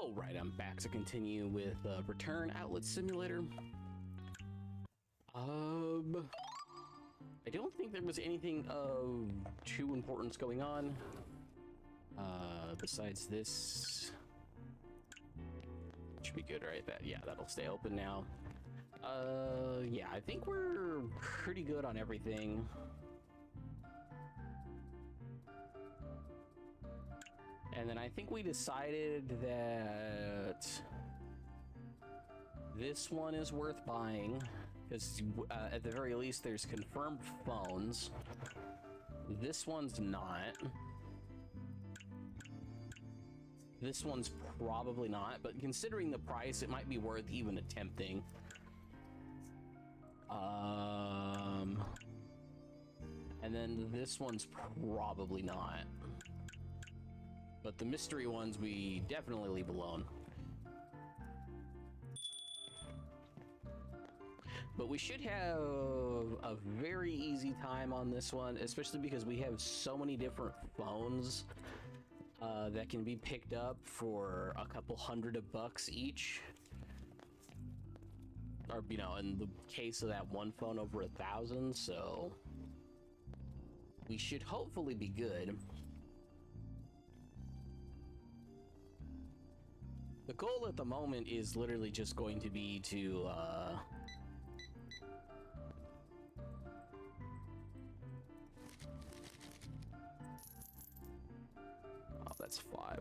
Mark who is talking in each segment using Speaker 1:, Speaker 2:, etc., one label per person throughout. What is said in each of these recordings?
Speaker 1: All right, I'm back to continue with Return Outlet Simulator. I don't think there was anything of true importance going on. Besides this, should be good, right? That'll stay open now. Yeah, I think we're pretty good on everything. And then I think we decided that this one is worth buying because at the very least there's confirmed phones. This one's not. This one's probably not, but considering the price, it might be worth even attempting. And then this one's probably not. But the mystery ones we definitely leave alone. But we should have a very easy time on this one, especially because we have so many different phones that can be picked up for a couple $100 each. Or, you know, in the case of that one phone, over 1,000, so we should hopefully be good. The goal at the moment is literally just going to be to, oh, that's 5.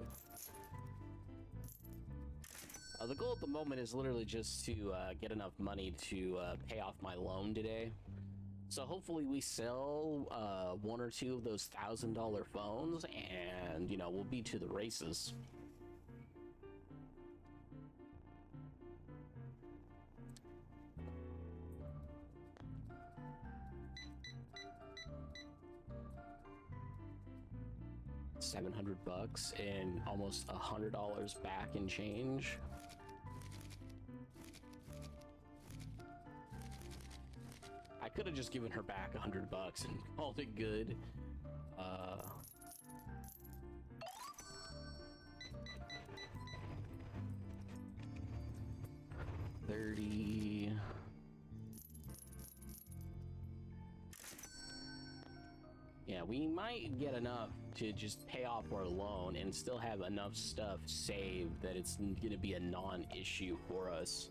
Speaker 1: The goal at the moment is literally just to get enough money to pay off my loan today. So hopefully we sell 1 or 2 of those $1,000 phones and, you know, we'll be to the races. $700 and almost $100 back in change. I could have just given her back $100 and called it good. 30. Yeah, we might get enough to just pay off our loan and still have enough stuff saved that it's going to be a non-issue for us.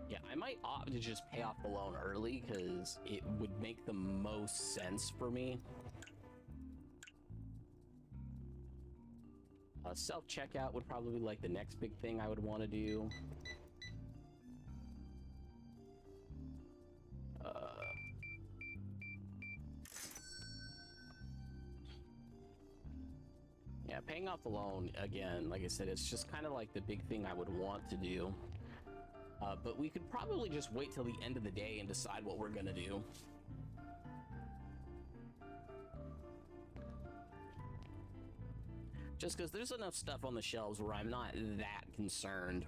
Speaker 1: Yeah, I might opt to just pay off the loan early because it would make the most sense for me. Self-checkout would probably be like the next big thing I would want to do. Yeah, paying off the loan, again, like I said, it's just kind of like the big thing I would want to do. But we could probably just wait till the end of the day and decide what we're gonna do. Just because there's enough stuff on the shelves where I'm not that concerned.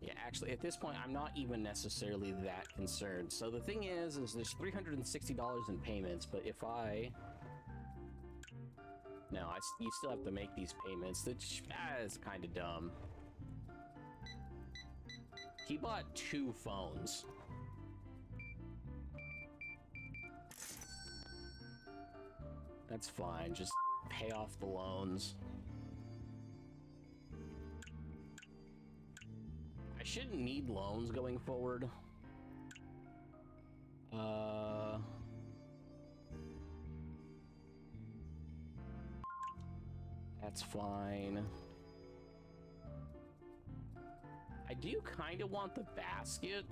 Speaker 1: Yeah, actually, at this point, I'm not even necessarily that concerned. So the thing is there's $360 in payments, but if I... No, you still have to make these payments, which is kind of dumb. He bought 2 phones. That's fine, just pay off the loans. I shouldn't need loans going forward. That's fine. I do kind of want the basket,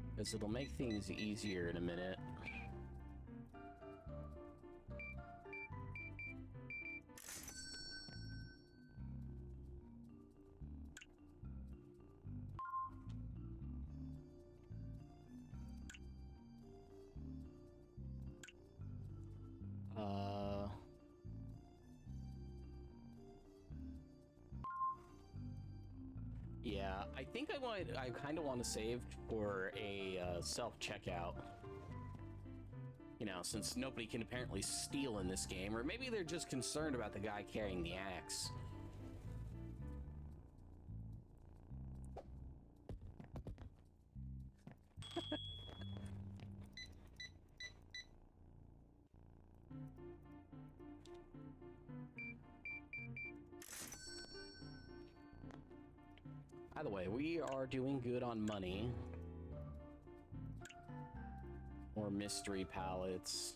Speaker 1: because it'll make things easier in a minute. think I kind of want to save for a self-checkout. You know, since nobody can apparently steal in this game, or maybe they're just concerned about the guy carrying the axe. By the way, we are doing good on money. More mystery palettes.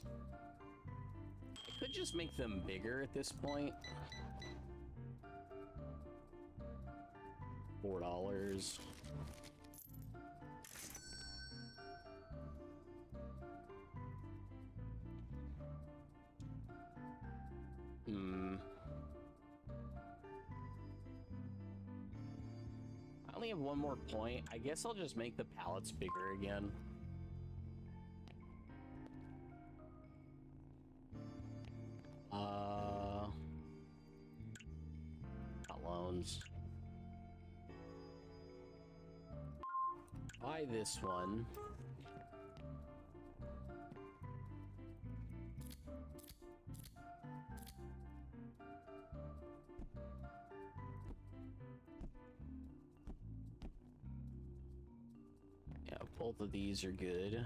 Speaker 1: I could just make them bigger at this point. $4. I only have one more point. I guess I'll just make the palettes bigger again. Not loans. Buy this one. Yeah, both of these are good.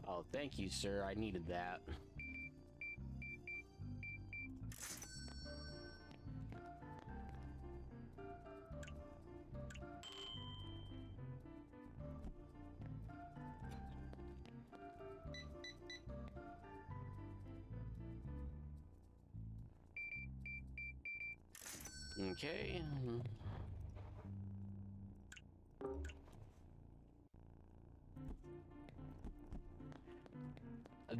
Speaker 1: Oh, thank you, sir. I needed that. Okay.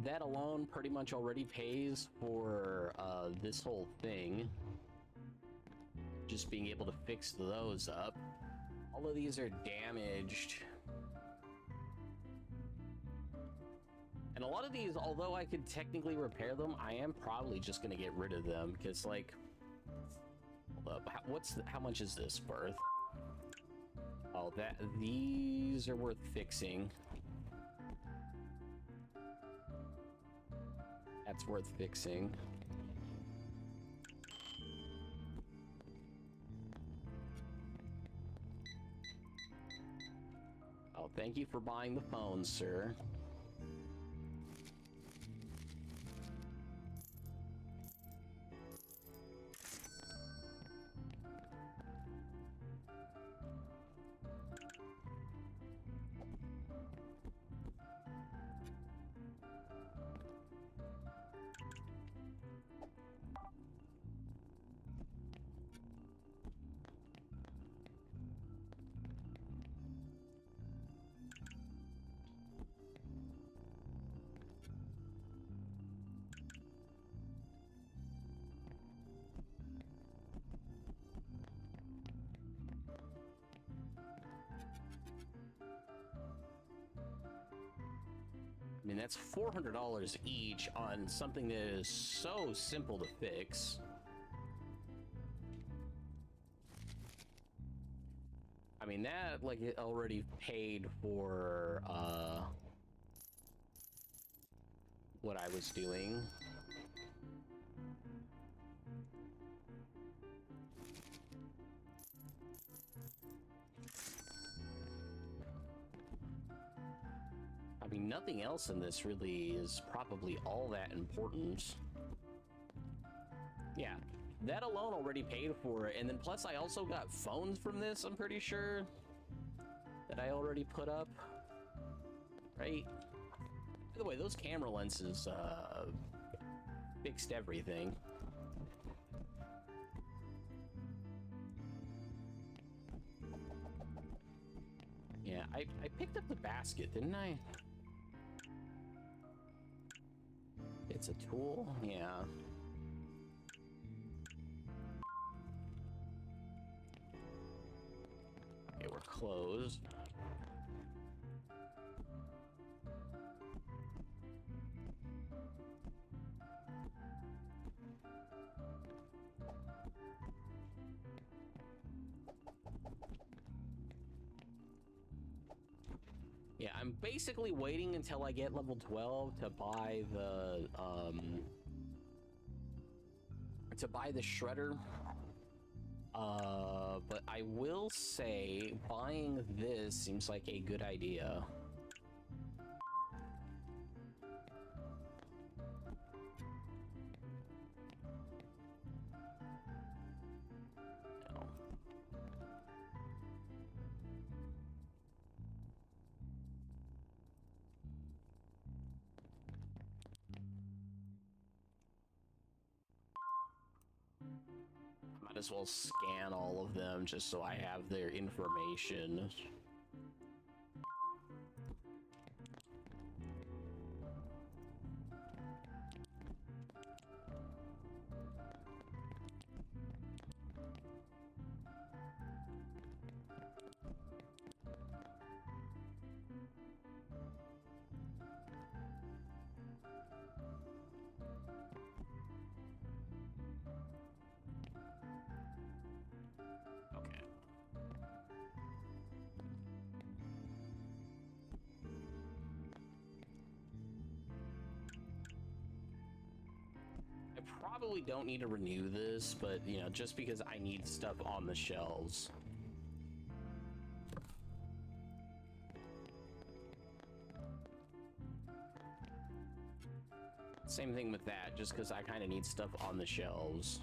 Speaker 1: That alone pretty much already pays for this whole thing. Just being able to fix those up. All of these are damaged. And a lot of these, although I could technically repair them, I am probably just gonna get rid of them because, like, hold up, how much is this worth? Oh, these are worth fixing. That's worth fixing. Oh, thank you for buying the phone, sir. I mean, that's $400 each on something that is so simple to fix. I mean, that, like, it already paid for, what I was doing. I mean, nothing else in this really is probably all that important. Yeah, that alone already paid for it, and then plus I also got phones from this, I'm pretty sure, that I already put up, right? By the way, those camera lenses, fixed everything. Yeah, I picked up the basket, didn't I? It's a tool? Yeah. Okay, we're closed. Yeah, I'm basically waiting until I get level 12 to buy the shredder. But I will say buying this seems like a good idea. Might as well scan all of them just so I have their information. Probably don't need to renew this, but you know, just because I need stuff on the shelves. Same thing with that, just because I kind of need stuff on the shelves.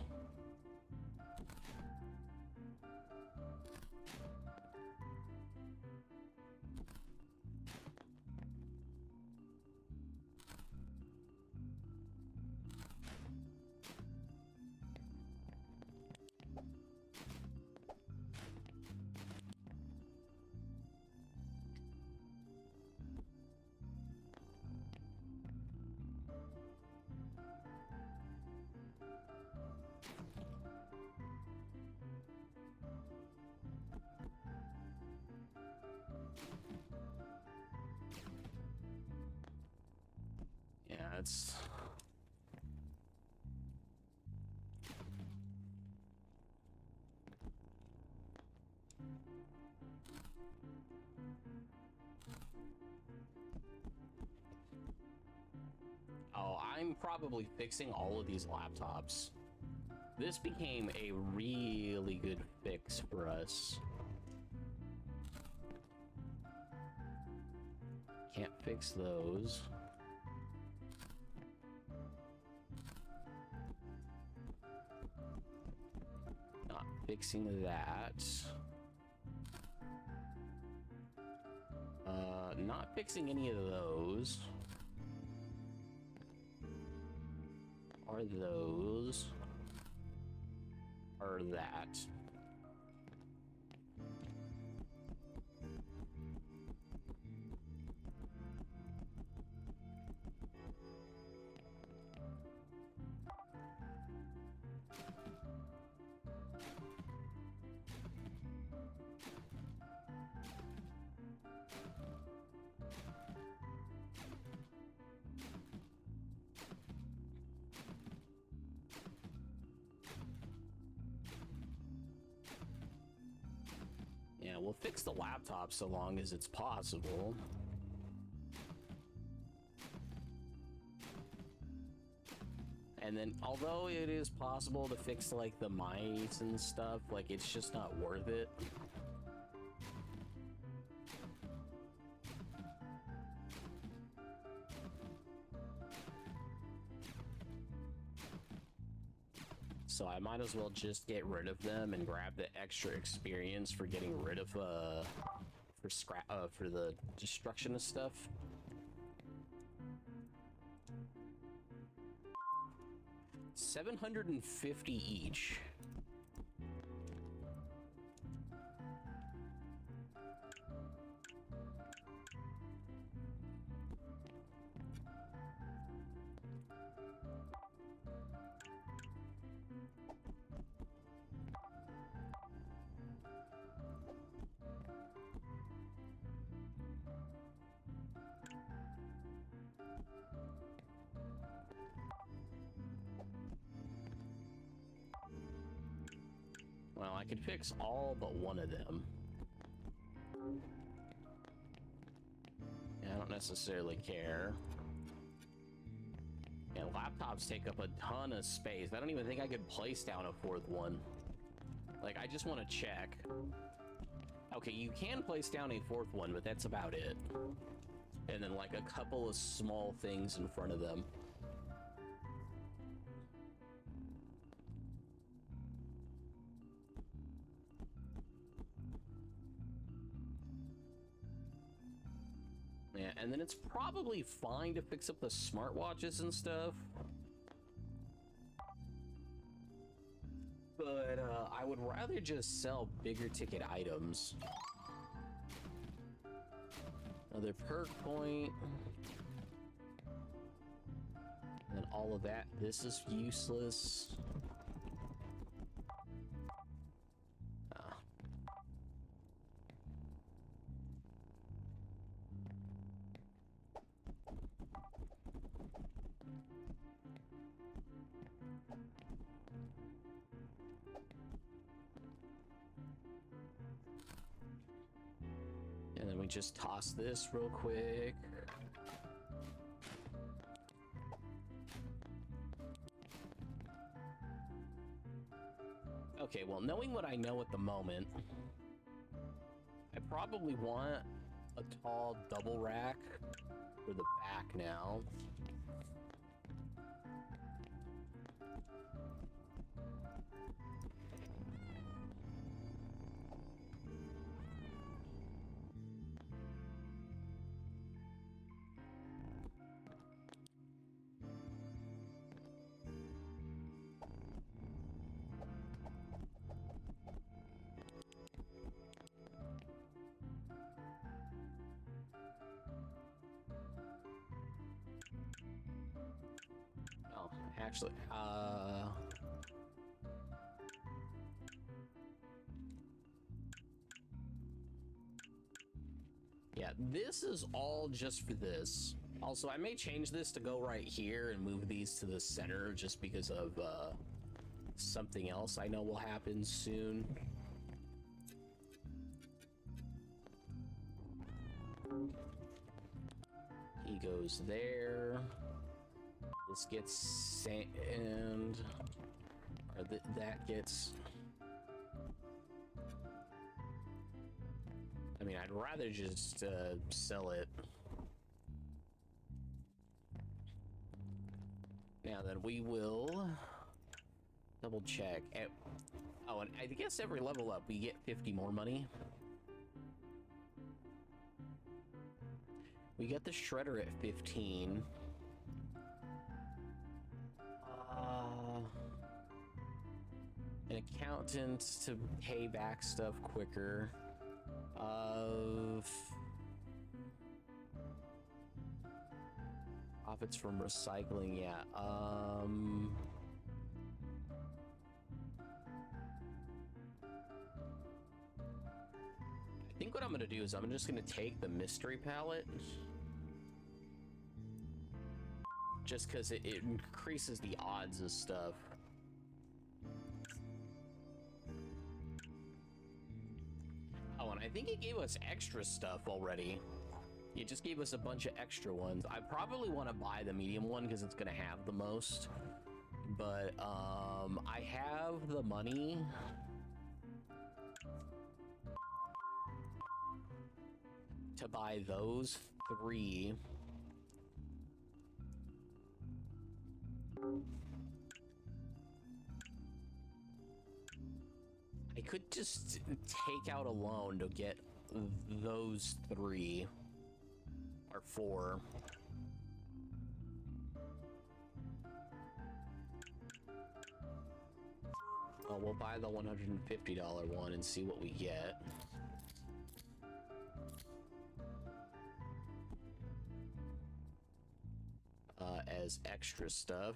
Speaker 1: Yeah, it's... Oh, I'm probably fixing all of these laptops. This became a really good fix for us. Can't fix those. Not fixing that. Not fixing any of those. Or those. Or that. Yeah, we'll fix the laptop so long as it's possible. And then, although it is possible to fix, like, the mice and stuff, like, it's just not worth it. So I might as well just get rid of them and grab the extra experience for getting rid of, for the destruction of stuff. $750 each. Well, I could fix all but one of them. don't necessarily care. Yeah, laptops take up a ton of space. I don't even think I could place down a fourth one. Like, I just want to check. Okay, you can place down a fourth one, but that's about it. And then, like, a couple of small things in front of them. Yeah, and then it's probably fine to fix up the smartwatches and stuff. But I would rather just sell bigger ticket items. Another perk point. And then all of that. This is useless. And then we just toss this real quick. Okay, well, knowing what I know at the moment, I probably want a tall double rack for the back now. Actually, yeah, this is all just for this. Also, I may change this to go right here and move these to the center just because of something else I know will happen soon. He goes there. This gets sand, or that gets. I mean, I'd rather just sell it. Now then, we will double check. Oh, and I guess every level up, we get 50 more money. We get the shredder at 15. An accountant to pay back stuff quicker. Profits from recycling, yeah. I think what I'm gonna do is I'm just gonna take the mystery palette. Just because it increases the odds of stuff. Oh, and I think it gave us extra stuff already. It just gave us a bunch of extra ones. I probably want to buy the medium one because it's going to have the most. But I have the money. To buy those 3. I could just take out a loan to get those 3 or 4. Oh, we'll buy the $150 one and see what we get. As extra stuff.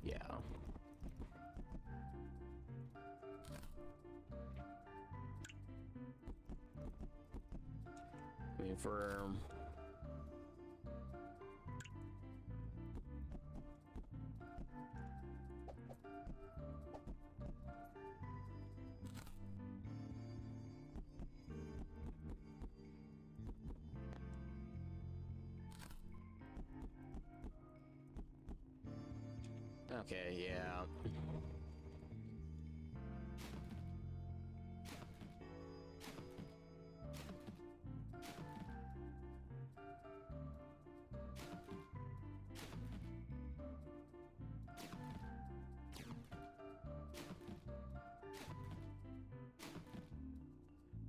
Speaker 1: Yeah. confirm. Okay, yeah.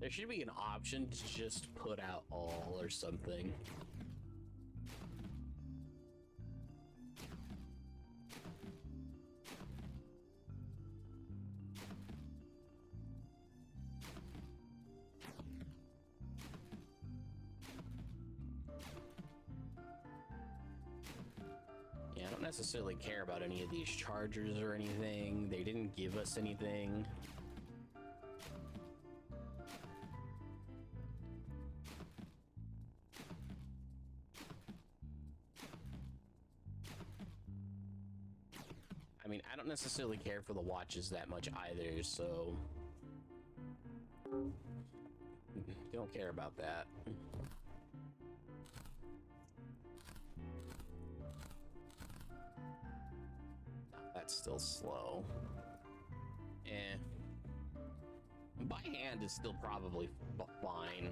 Speaker 1: There should be an option to just put out all or something. Yeah, I don't necessarily care about any of these chargers or anything. They didn't give us anything. I mean, I don't necessarily care for the watches that much either, so... Don't care about that. That's still slow. Eh. By hand is still probably fine.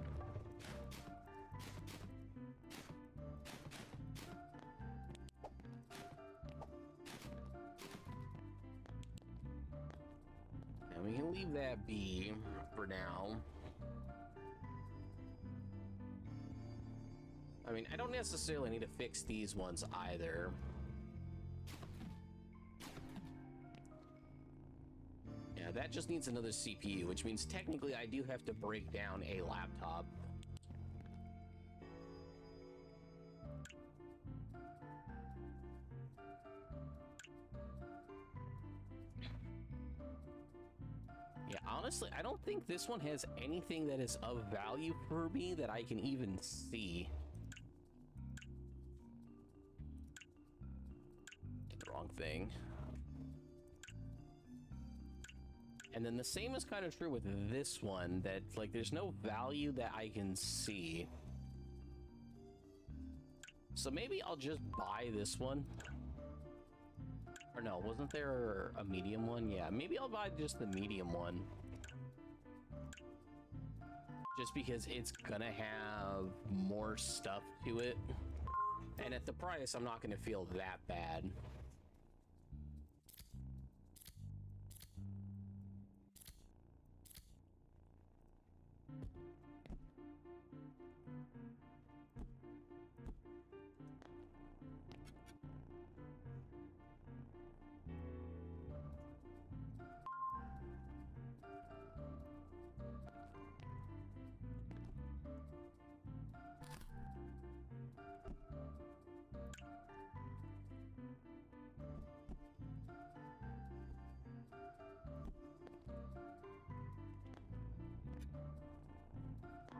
Speaker 1: And we can leave that be for now. I mean, I don't necessarily need to fix these ones either. Yeah, that just needs another CPU, which means technically I do have to break down a laptop. Yeah, honestly, I don't think this one has anything that is of value for me that I can even see. Did the wrong thing. And then the same is kind of true with this one, that like there's no value that I can see. So maybe I'll just buy this one. Or no, wasn't there a medium one? Yeah, maybe I'll buy just the medium one. Just because it's gonna have more stuff to it. And at the price, I'm not gonna feel that bad.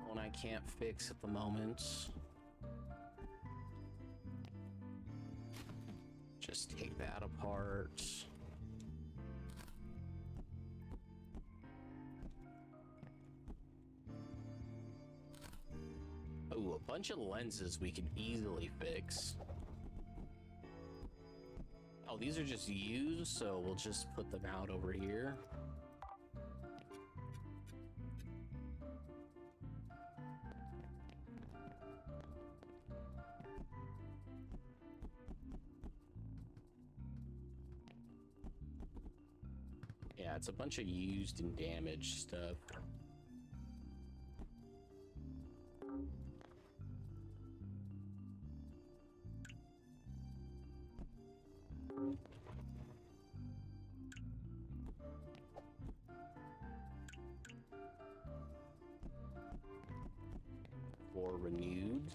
Speaker 1: One I can't fix at the moment. Just take that apart. Ooh, a bunch of lenses we can easily fix. Oh, these are just used, so we'll just put them out over here. Yeah, it's a bunch of used and damaged stuff. For renewed.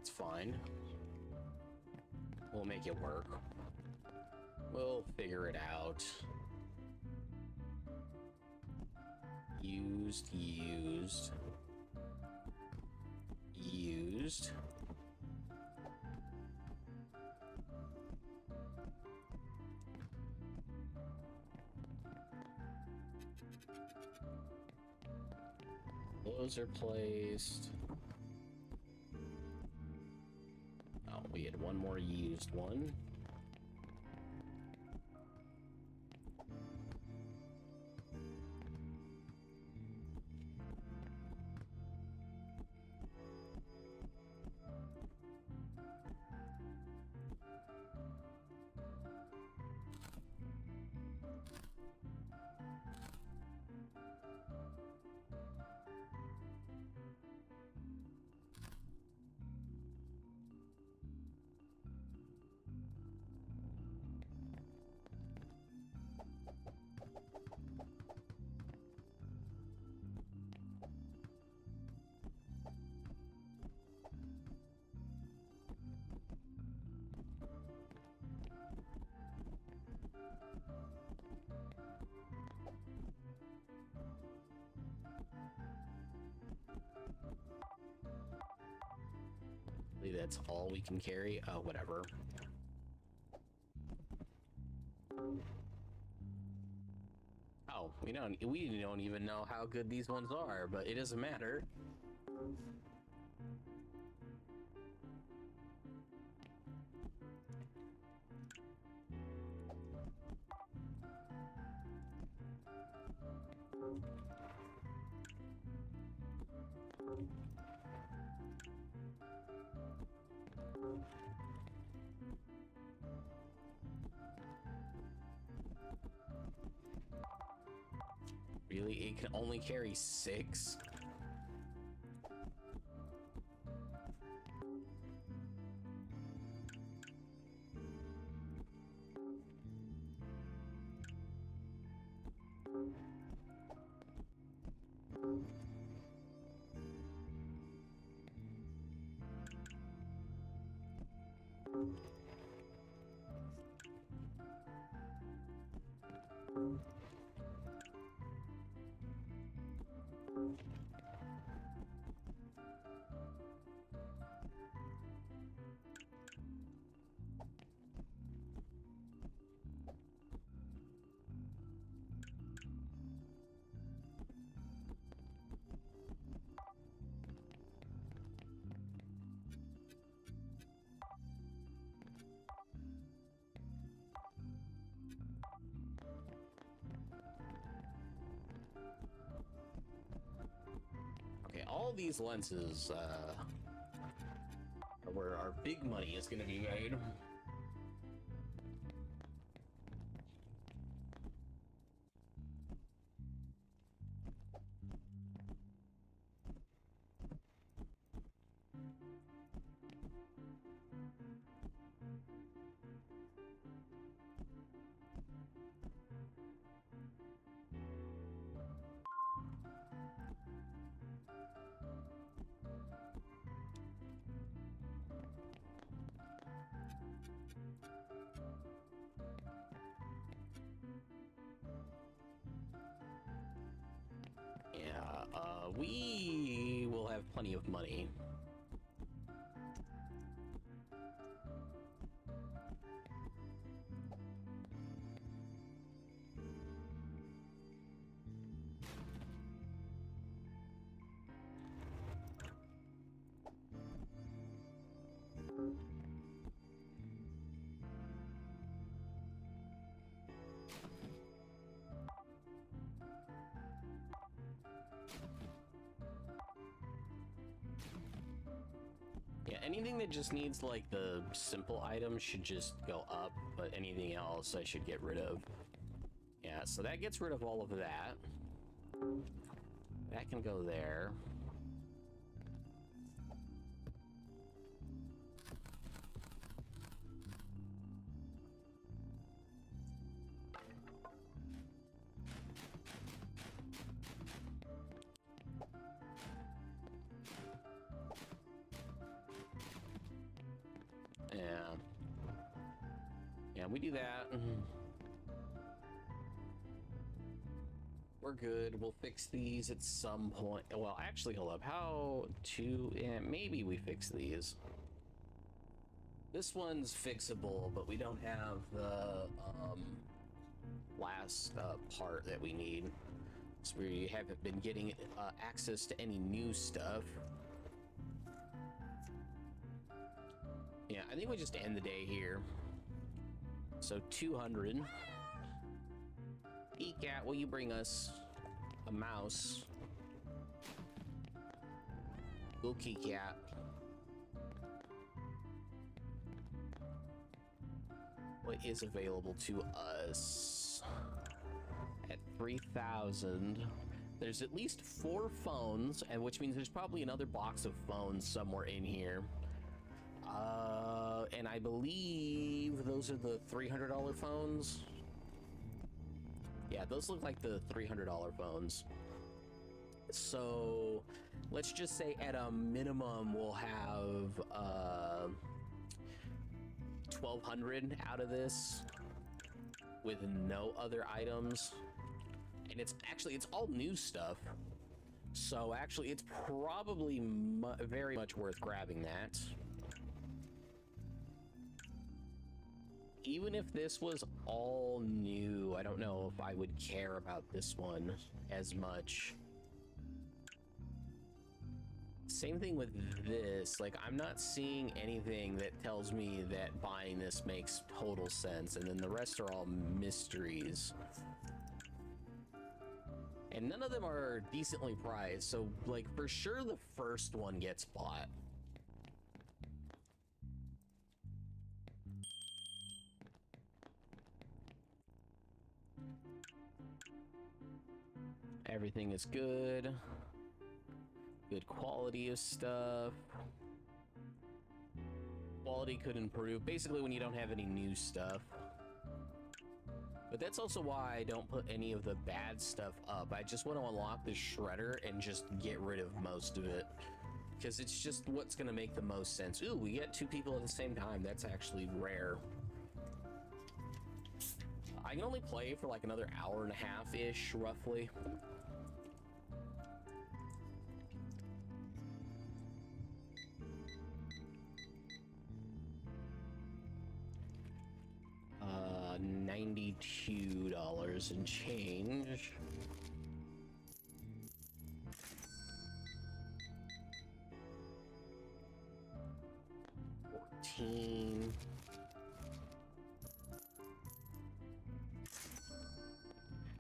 Speaker 1: It's fine. We'll make it work. We'll figure it out. Used. Those are placed. Oh, we had one more used one. That's all we can carry. Oh, whatever. Oh, we don't even know how good these ones are, but it doesn't matter. Really? It can only carry 6? Okay, all these lenses are where our big money is going to be made. We will have plenty of money. Yeah, anything that just needs like the simple items should just go up, but anything else I should get rid of. Yeah, so that gets rid of all of that. That can go there. Yeah. Yeah, we do that. We're good. We'll fix these at some point. Well, actually, hold up. How to... Yeah, maybe we fix these. This one's fixable, but we don't have the last part that we need. So we haven't been getting access to any new stuff. Yeah, I think we just end the day here. So 200. Cat, will you bring us a mouse? Gookie Cat. What is available to us? At 3,000. There's at least 4 phones, and which means there's probably another box of phones somewhere in here. And I believe those are the $300 phones. Yeah, those look like the $300 phones. So let's just say at a minimum we'll have 1,200 out of this with no other items. And it's all new stuff. So actually it's probably very much worth grabbing that. Even if this was all new, I don't know if I would care about this one as much. Same thing with this. Like, I'm not seeing anything that tells me that buying this makes total sense, and then the rest are all mysteries. And none of them are decently priced, so, like, for sure the first one gets bought. Everything is good. Good quality of stuff. Quality could improve. Basically, when you don't have any new stuff. But that's also why I don't put any of the bad stuff up. I just want to unlock the shredder and just get rid of most of it. Because it's just what's going to make the most sense. Ooh, we get 2 people at the same time. That's actually rare. I can only play for like another hour and a half-ish, roughly. $92 and change. $14.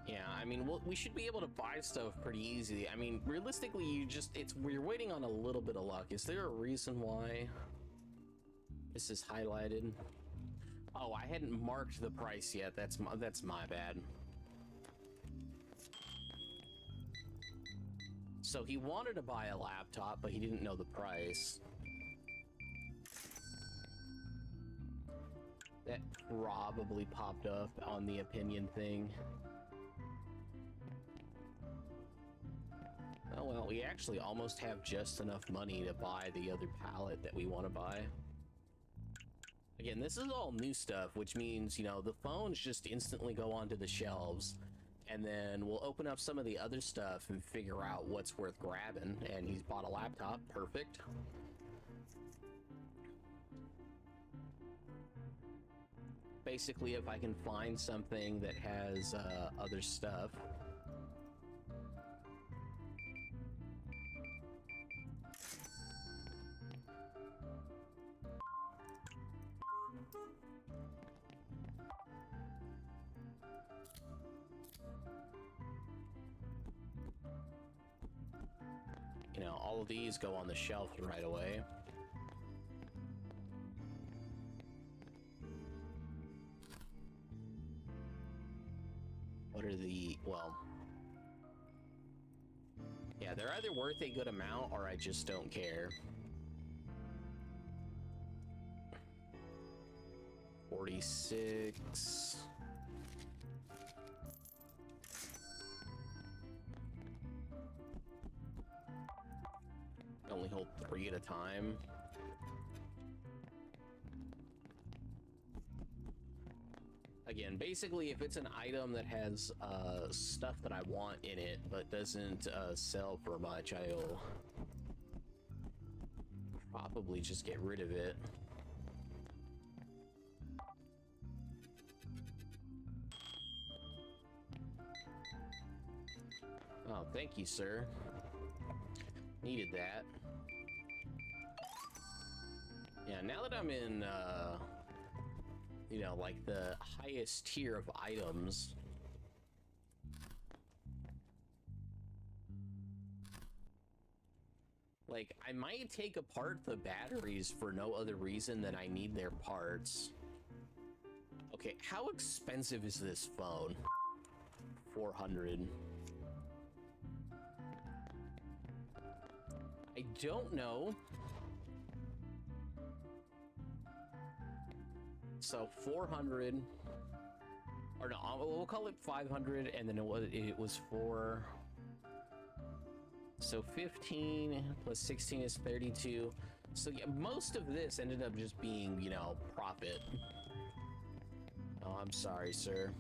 Speaker 1: Yeah, I mean, we should be able to buy stuff pretty easily. I mean, realistically, we're waiting on a little bit of luck. Is there a reason why this is highlighted? Oh, I hadn't marked the price yet. That's my bad. So he wanted to buy a laptop, but he didn't know the price. That probably popped up on the opinion thing. Oh well, we actually almost have just enough money to buy the other pallet that we want to buy. Again, this is all new stuff, which means, you know, the phones just instantly go onto the shelves, and then we'll open up some of the other stuff and figure out what's worth grabbing. And he's bought a laptop. Perfect. Basically, if I can find something that has other stuff. You know, all of these go on the shelf right away. What are the, well, yeah, they're either worth a good amount or I just don't care. 46. Only hold 3 at a time. Again, basically, if it's an item that has stuff that I want in it, but doesn't sell for much, I'll probably just get rid of it. Oh, thank you, sir. Needed that. Yeah, now that I'm in, you know, like the highest tier of items, like, I might take apart the batteries for no other reason than I need their parts. Okay, how expensive is this phone? 400. I don't know. So 400, or no, we'll call it 500, and then it was 4. So 15 plus 16 is 32. So yeah, most of this ended up just being, you know, profit. Oh, I'm sorry, sir.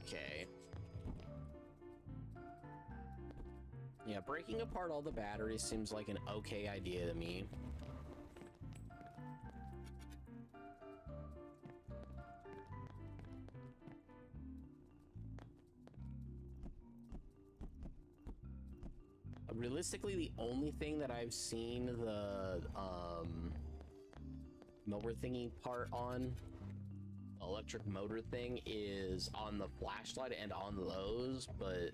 Speaker 1: Okay. Yeah, breaking apart all the batteries seems like an okay idea to me. Realistically, the only thing that I've seen the motor thingy part on, electric motor thing, is on the flashlight and on those, but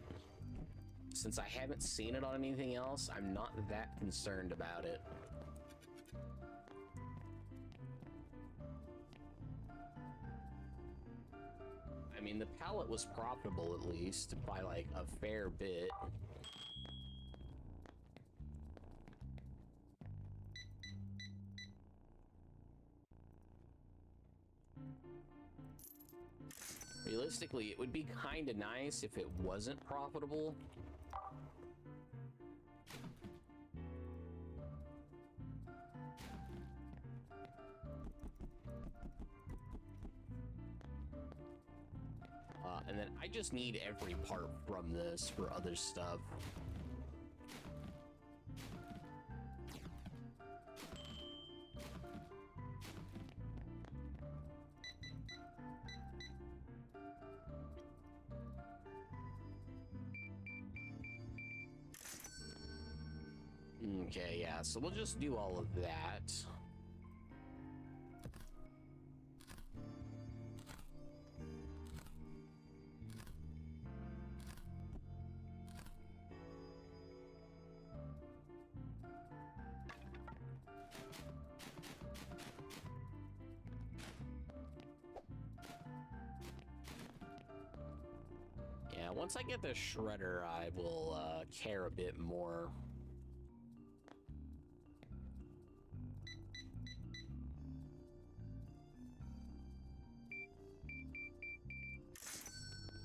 Speaker 1: since I haven't seen it on anything else, I'm not that concerned about it. I mean, the pallet was profitable, at least, by like a fair bit. Realistically, it would be kind of nice if it wasn't profitable. And then I just need every part from this for other stuff. Okay, yeah, so we'll just do all of that. Yeah, once I get the shredder, I will care a bit more.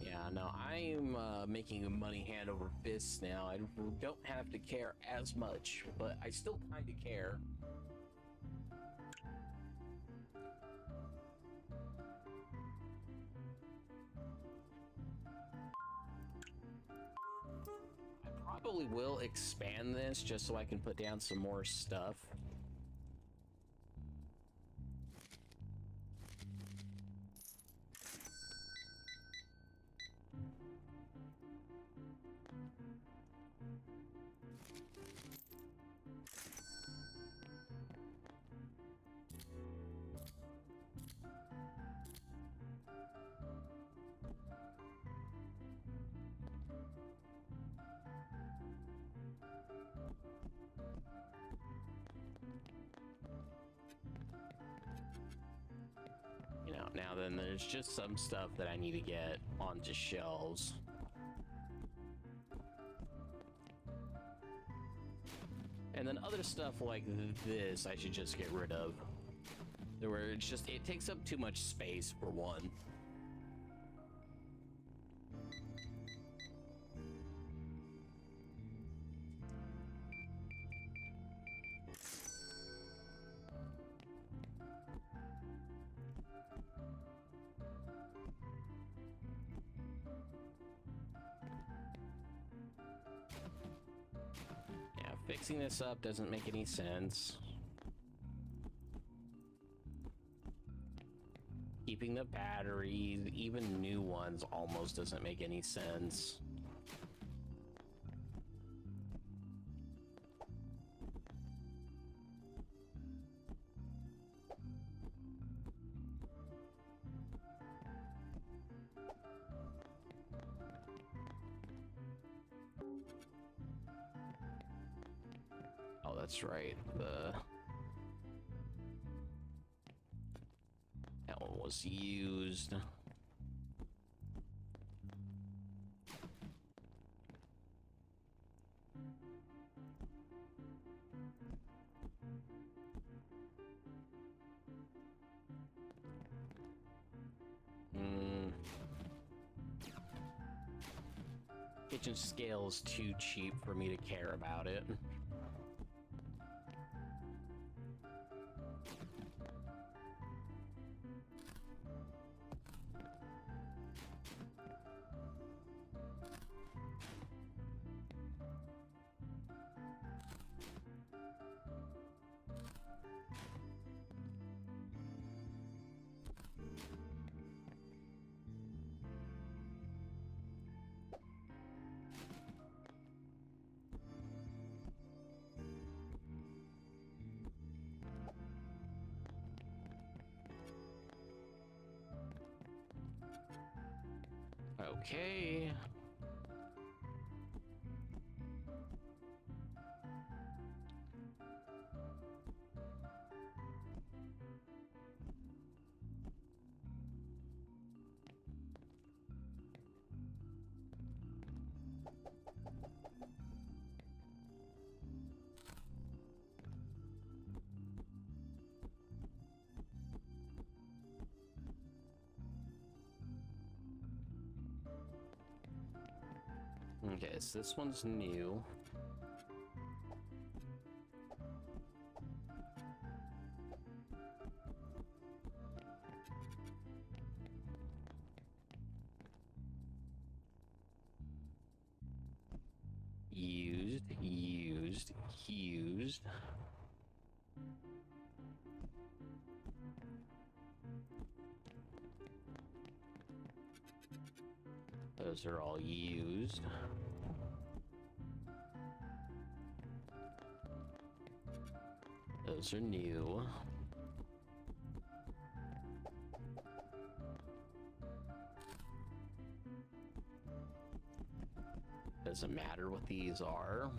Speaker 1: Yeah, no, I'm making money hand over fist now. I don't have to care as much, but I still kind of care. I probably will expand this just so I can put down some more stuff. You know, now then there's just some stuff that I need to get onto shelves. And then other stuff like this I should just get rid of. Where it's just, it takes up too much space for one. fixing this up doesn't make any sense. Keeping the batteries, even new ones, almost doesn't make any sense. Oh, that's right. That one was used. Kitchen scale is too cheap for me to care about it. Okay. Okay, so this one's new. Used. Those are all used. Those are new. Doesn't matter what these are.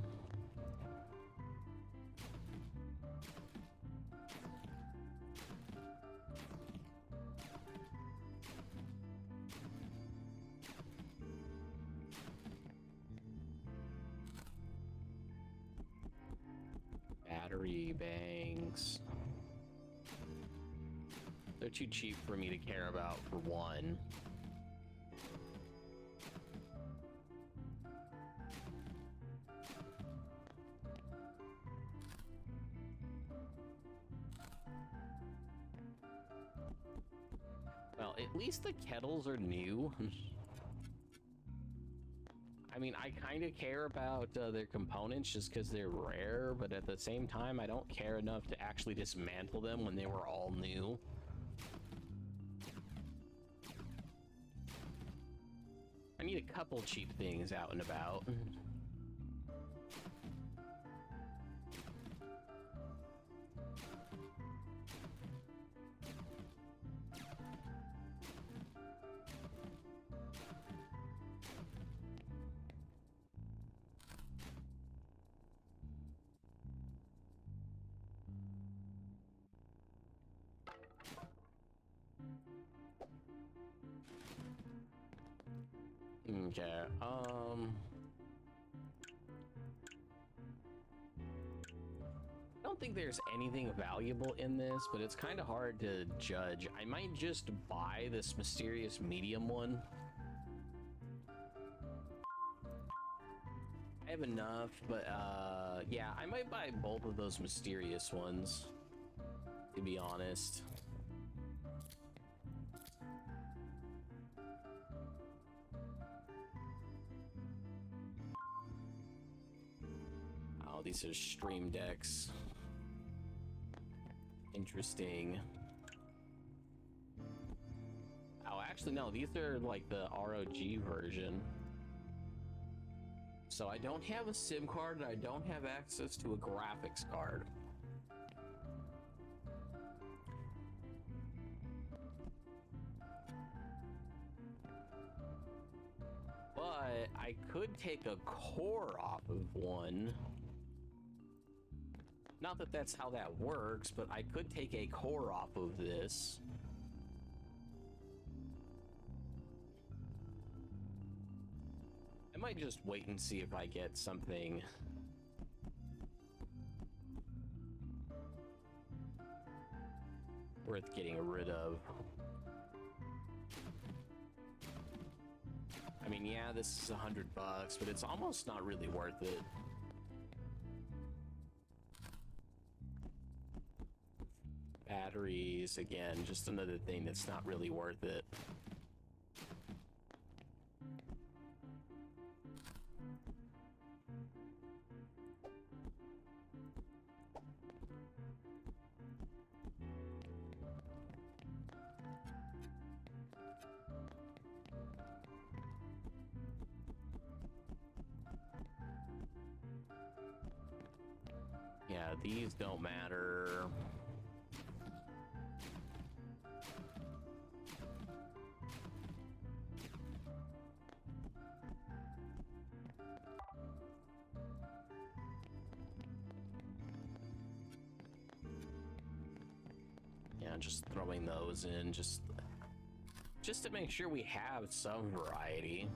Speaker 1: Battery banks. They're too cheap for me to care about for one. Well, at least the kettles are new. I mean, I kind of care about their components just because they're rare, but at the same time, I don't care enough to actually dismantle them when they were all new. I need a couple cheap things out and about. Okay, I don't think there's anything valuable in this, but it's kind of hard to judge. I might just buy this mysterious medium one. I have enough, but yeah, I might buy both of those mysterious ones, to be honest. Oh, these are stream decks. Interesting. Oh, actually, no, these are like the ROG version. So I don't have a SIM card, and I don't have access to a graphics card. But I could take a core off of one. Not that that's how that works, but I could take a core off of this. I might just wait and see if I get something worth getting rid of. I mean, yeah, this is $100, but it's almost not really worth it. Batteries, again, just another thing that's not really worth it. Yeah, these don't matter. Yeah, just throwing those in just to make sure we have some variety.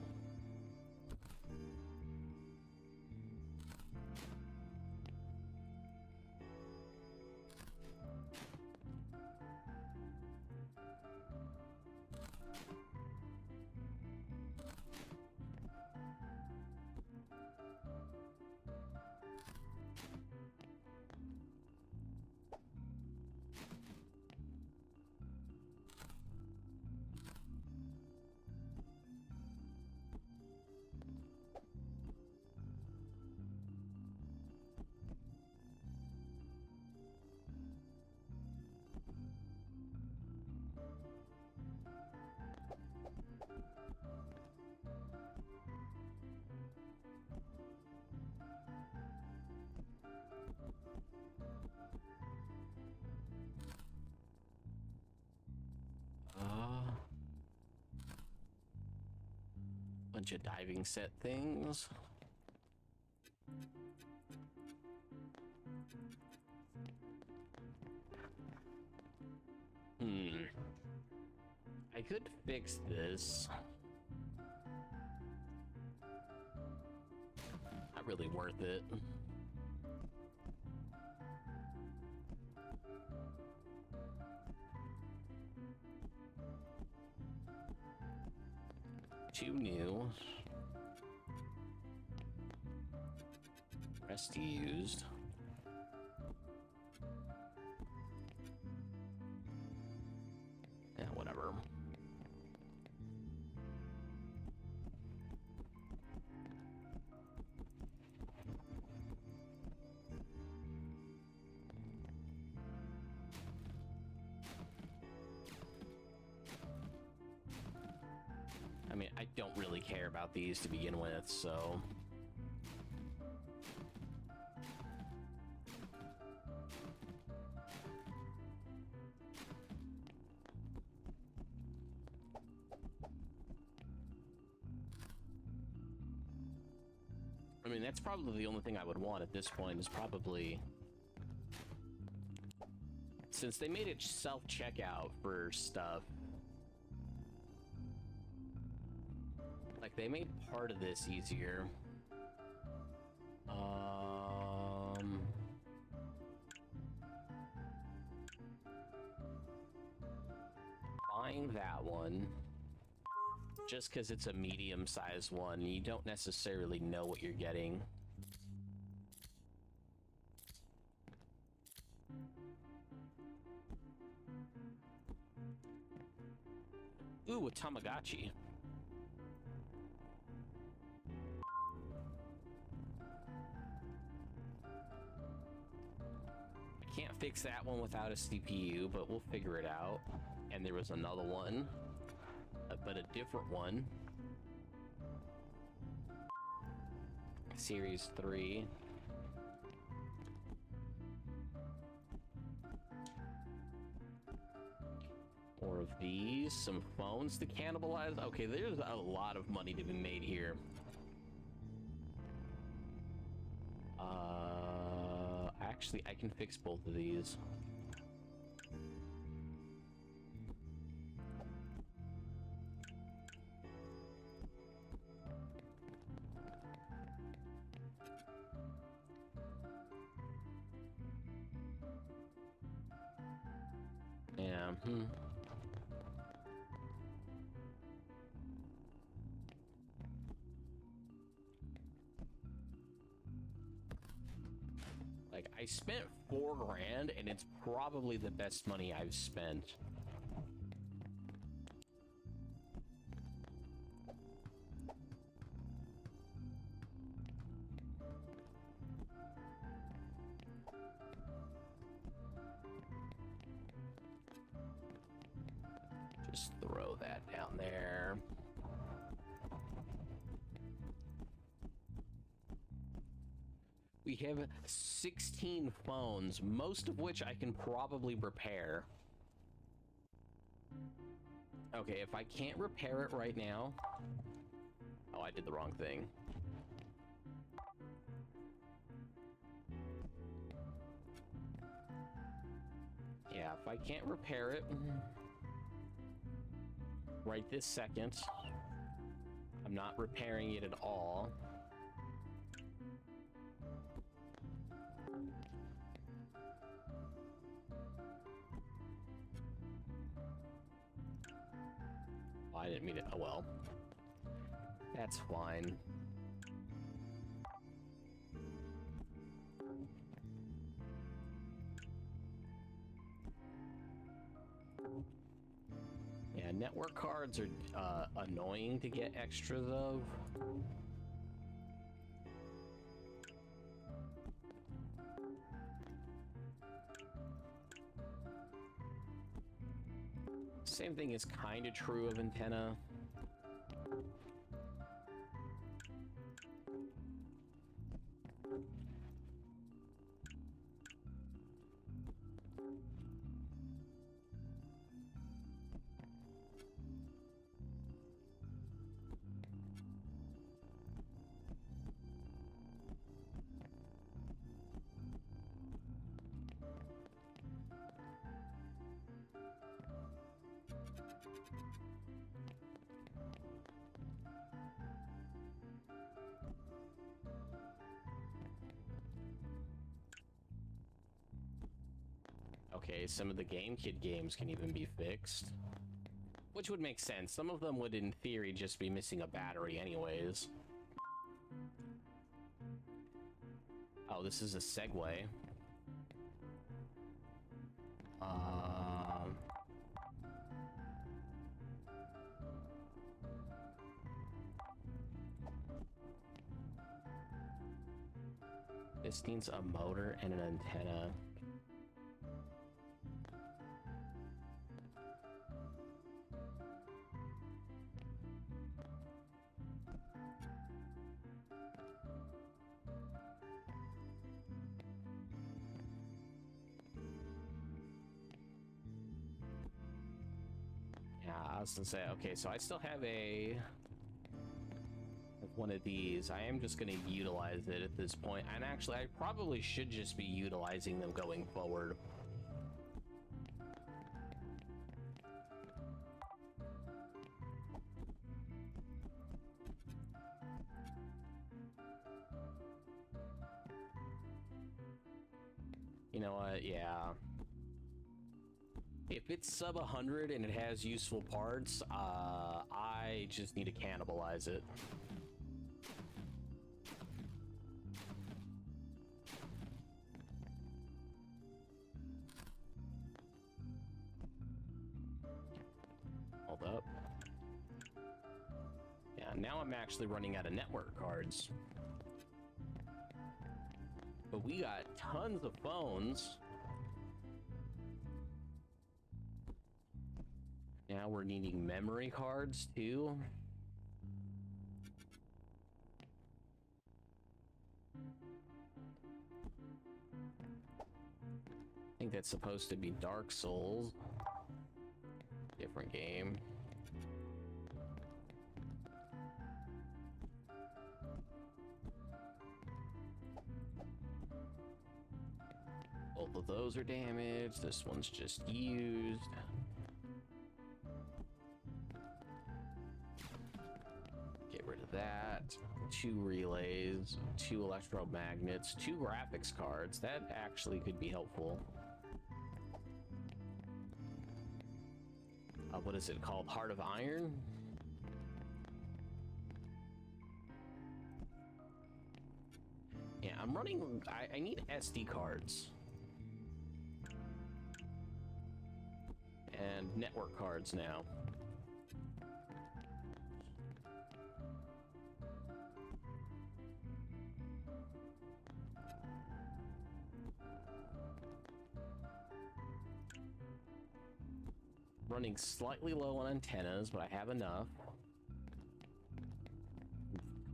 Speaker 1: Bunch of diving set things. I could fix this. Not really worth it. Two new. Rest used. Yeah, whatever. I mean, I don't really care about these to begin with, so... I mean, that's probably the only thing I would want at this point is probably... Since they made it self-checkout for stuff, like, they made part of this easier. Buying that one, just because it's a medium-sized one, you don't necessarily know what you're getting. Ooh, a Tamagotchi. can't fix that one without a CPU, but we'll figure it out. And there was another one, but a different one. Series 3. More of these, some phones to cannibalize. Okay, there's a lot of money to be made here. Actually, I can fix both of these. Yeah, Like, I spent $4 grand, and it's probably the best money I've spent. Just throw that down there. We have 16 phones, most of which I can probably repair. Okay, if I can't repair it right now... Oh, I did the wrong thing. Yeah, if I can't repair it... right this second, I'm not repairing it at all. I didn't mean it. Oh well. That's fine. Yeah, network cards are annoying to get extras of. Same thing is kind of true of antenna. Okay, some of the GameKid games can even be fixed. Which would make sense. Some of them would, in theory, just be missing a battery anyways. Oh, this is a segue. This needs a motor and an antenna. Yeah, I was gonna say, okay, so I still have one of these. I am just gonna utilize it at this point, and actually I probably should just be utilizing them going forward. You know what, yeah. If it's sub 100 and it has useful parts, I just need to cannibalize it. Hold up. Yeah, now I'm actually running out of network cards. But we got tons of phones. Now we're needing memory cards too. I think that's supposed to be Dark Souls. Different game. Both of those are damaged. This one's just used. Get rid of that. 2 relays, 2 electromagnets, 2 graphics cards. That actually could be helpful. What is it called? Heart of Iron? Yeah, I'm running... I need SD cards. And network cards now. Running slightly low on antennas, but I have enough.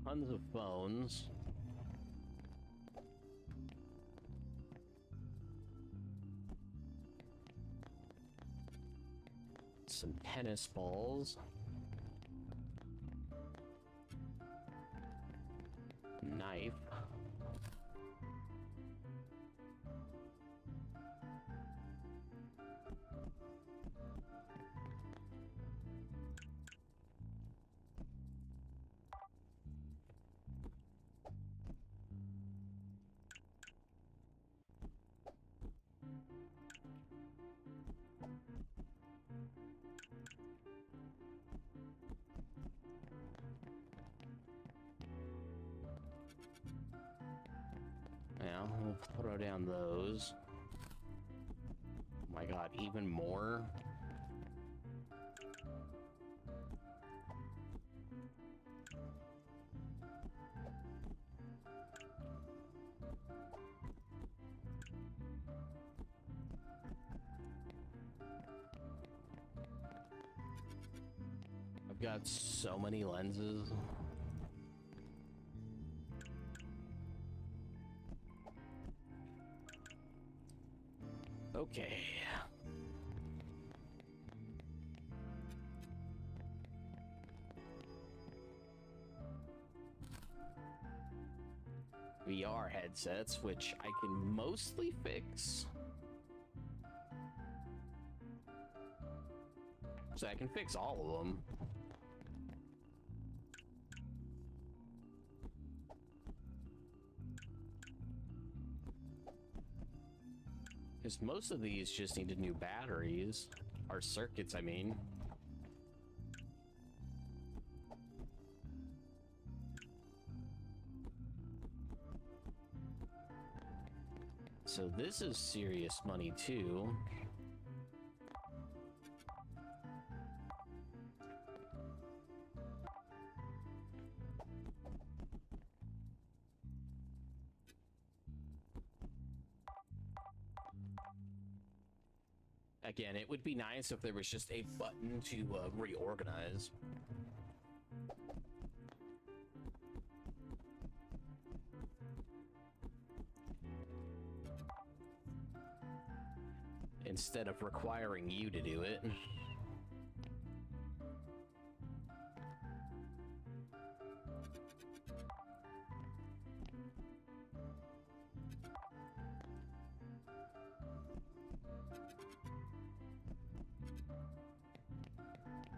Speaker 1: Tons of phones. Some tennis balls. Knife. Now, we'll throw down those. Oh my god, even more? I've got so many lenses. Okay. VR headsets, which I can mostly fix. So I can fix all of them. Because most of these just needed new batteries. Or circuits, I mean. So this is serious money too. Again, it would be nice if there was just a button to reorganize. Instead of requiring you to do it.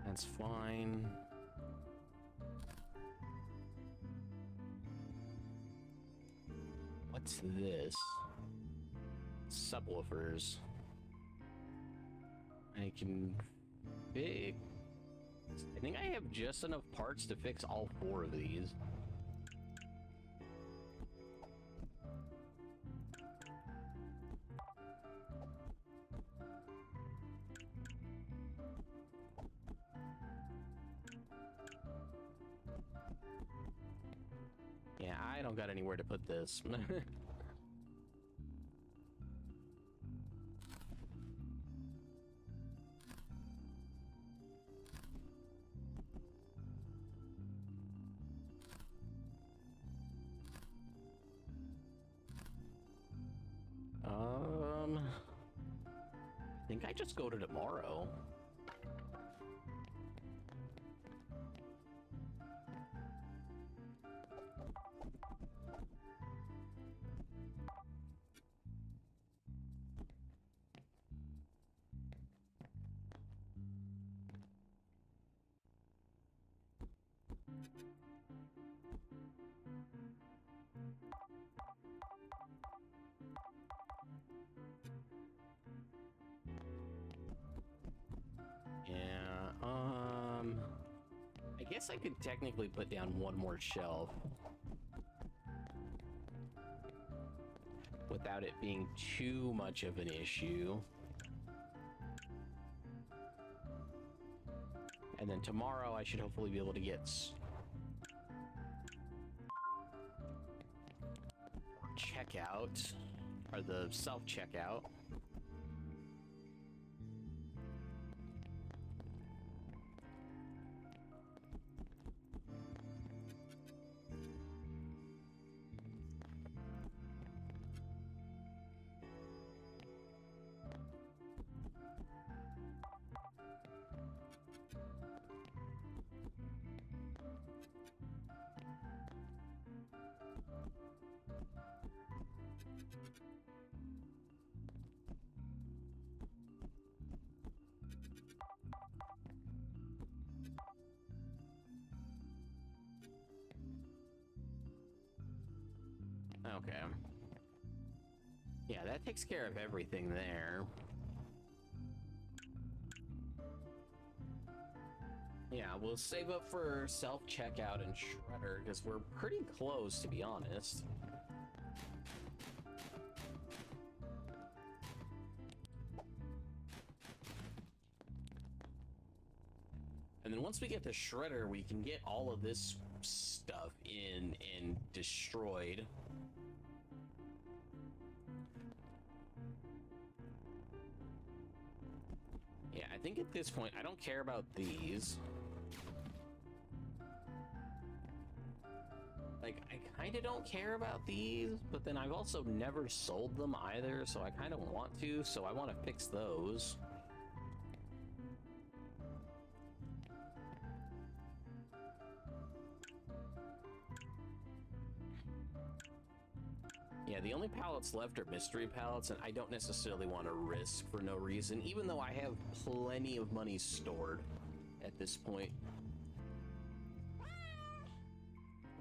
Speaker 1: That's fine. What's this? Subwoofers. I can fix... I think I have just enough parts to fix all 4 of these. Yeah, I don't got anywhere to put this. just go to tomorrow. I guess I could technically put down one more shelf without it being too much of an issue. And then tomorrow I should hopefully be able to get checkout, or the self-checkout. Okay. Yeah, that takes care of everything there. Yeah, we'll save up for self-checkout and shredder because we're pretty close, to be honest. And then once we get the shredder, we can get all of this stuff in and destroyed. Yeah, I think at this point, I don't care about these. Like, I kind of don't care about these, but then I've also never sold them either, so I kind of want to, so I want to fix those. Yeah, the only pallets left are mystery pallets, and I don't necessarily want to risk for no reason, even though I have plenty of money stored at this point.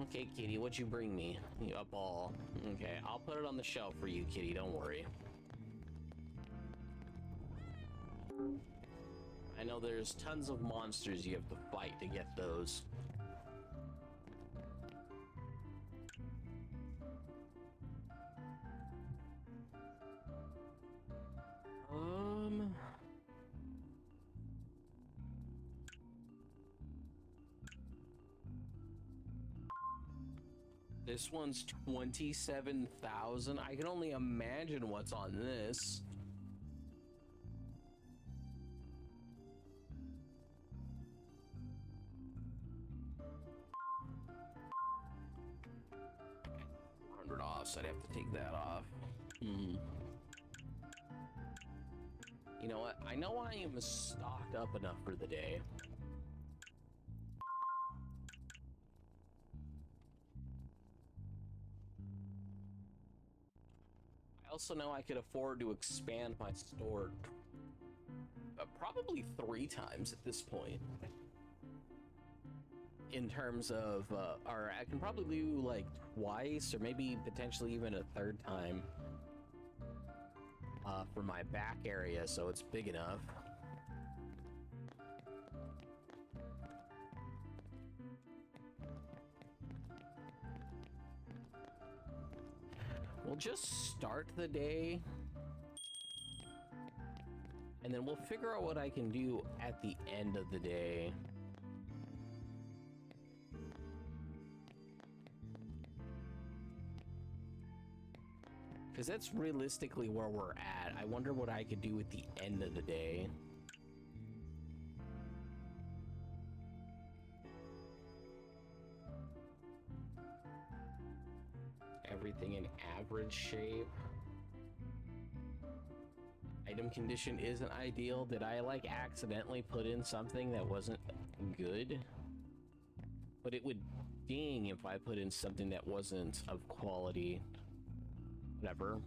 Speaker 1: Okay, kitty, what'd you bring me? A ball. Okay, I'll put it on the shelf for you, kitty, don't worry. I know there's tons of monsters you have to fight to get those. This one's 27,000. I can only imagine what's on this. $100 off, so I'd have to take that off. You know what? I know I am stocked up enough for the day. I also know I could afford to expand my store probably 3 times at this point. In terms of, or I can probably do like twice or maybe potentially even a 3rd time for my back area, so it's big enough. We'll just start the day, and then we'll figure out what I can do at the end of the day. Because that's realistically where we're at. I wonder what I could do at the end of the day. Everything in average shape. Item condition isn't ideal. Did I like accidentally put in something that wasn't good? But it would ding if I put in something that wasn't of quality. Whatever.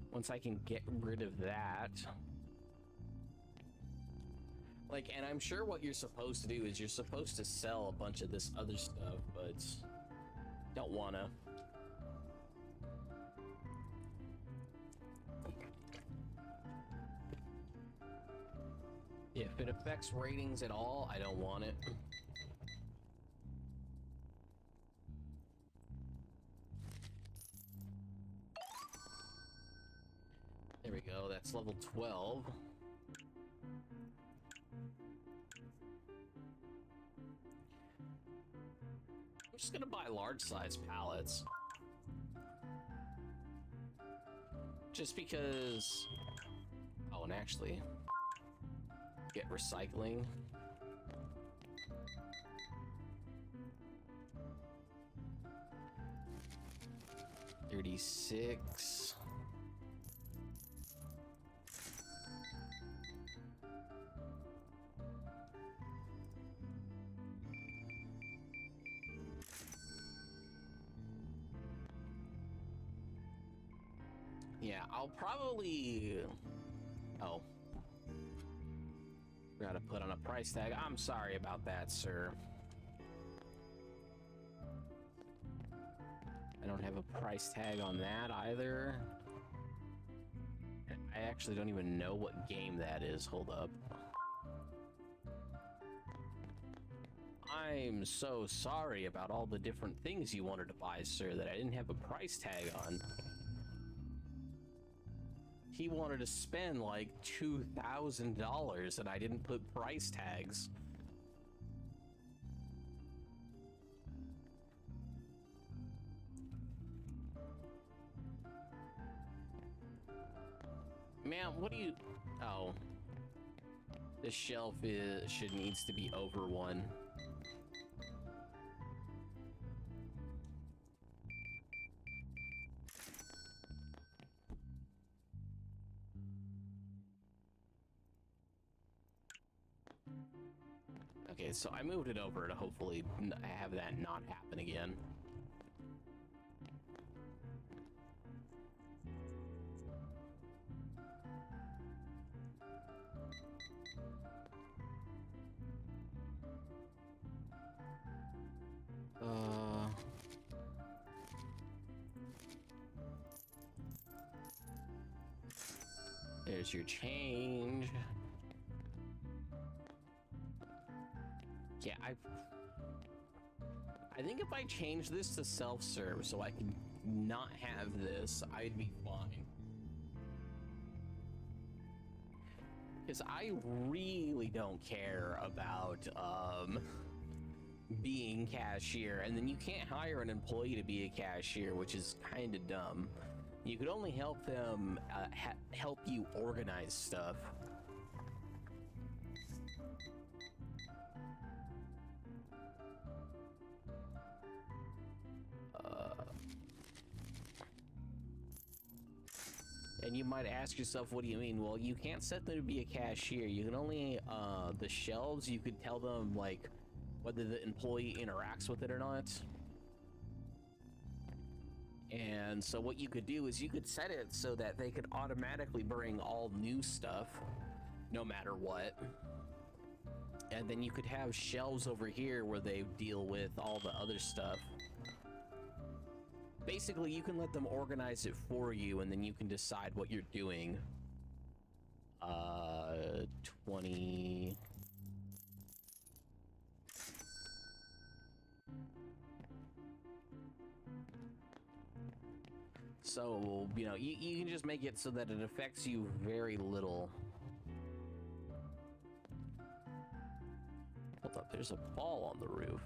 Speaker 1: Once I can get rid of that. Like, and I'm sure what you're supposed to do is you're supposed to sell a bunch of this other stuff, but don't wanna. If it affects ratings at all, I don't want it. There we go, that's level 12. I'm just gonna buy large size pallets. Just because... Oh, and actually... Get recycling. $36. Yeah, I'll probably... Oh. Gotta put on a price tag. I'm sorry about that, sir. I don't have a price tag on that either. I actually don't even know what game that is. Hold up. I'm so sorry about all the different things you wanted to buy, sir, that I didn't have a price tag on. He wanted to spend like $2,000 and I didn't put price tags. Man, what do you... Oh. This shelf needs to be over one. Okay, so I moved it over to hopefully have that not happen again. There's your change. Yeah, I think if I change this to self-serve so I can not have this, I'd be fine. Because I really don't care about being cashier, and then you can't hire an employee to be a cashier, which is kind of dumb. You could only help them help you organize stuff. And you might ask yourself, what do you mean? Well, you can't set them to be a cashier. You can only, the shelves, you could tell them, like, whether the employee interacts with it or not. And so what you could do is you could set it so that they could automatically bring all new stuff, no matter what. And then you could have shelves over here where they deal with all the other stuff. Basically, you can let them organize it for you, and then you can decide what you're doing. 20... So, you know, you can just make it so that it affects you very little. Hold up, there's a ball on the roof.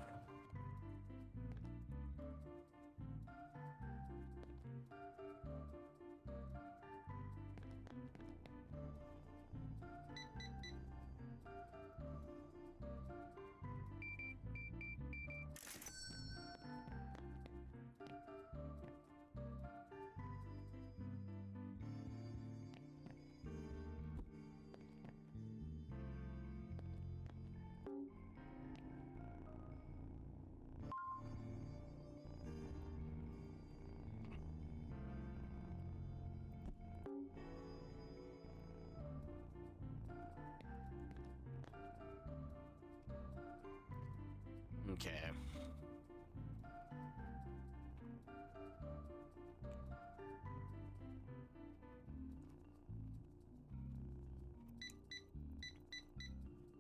Speaker 1: Okay.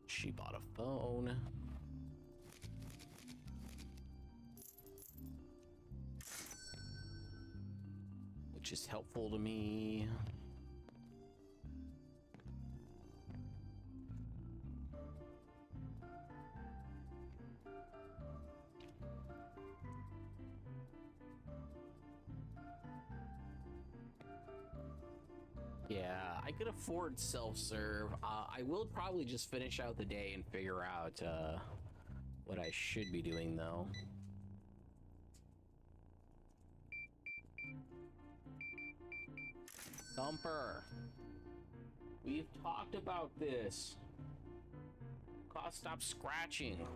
Speaker 1: She bought a phone. Which is helpful to me. Yeah, I could afford self-serve. I will probably just finish out the day and figure out what I should be doing, though. Thumper, we've talked about this. God, stop scratching.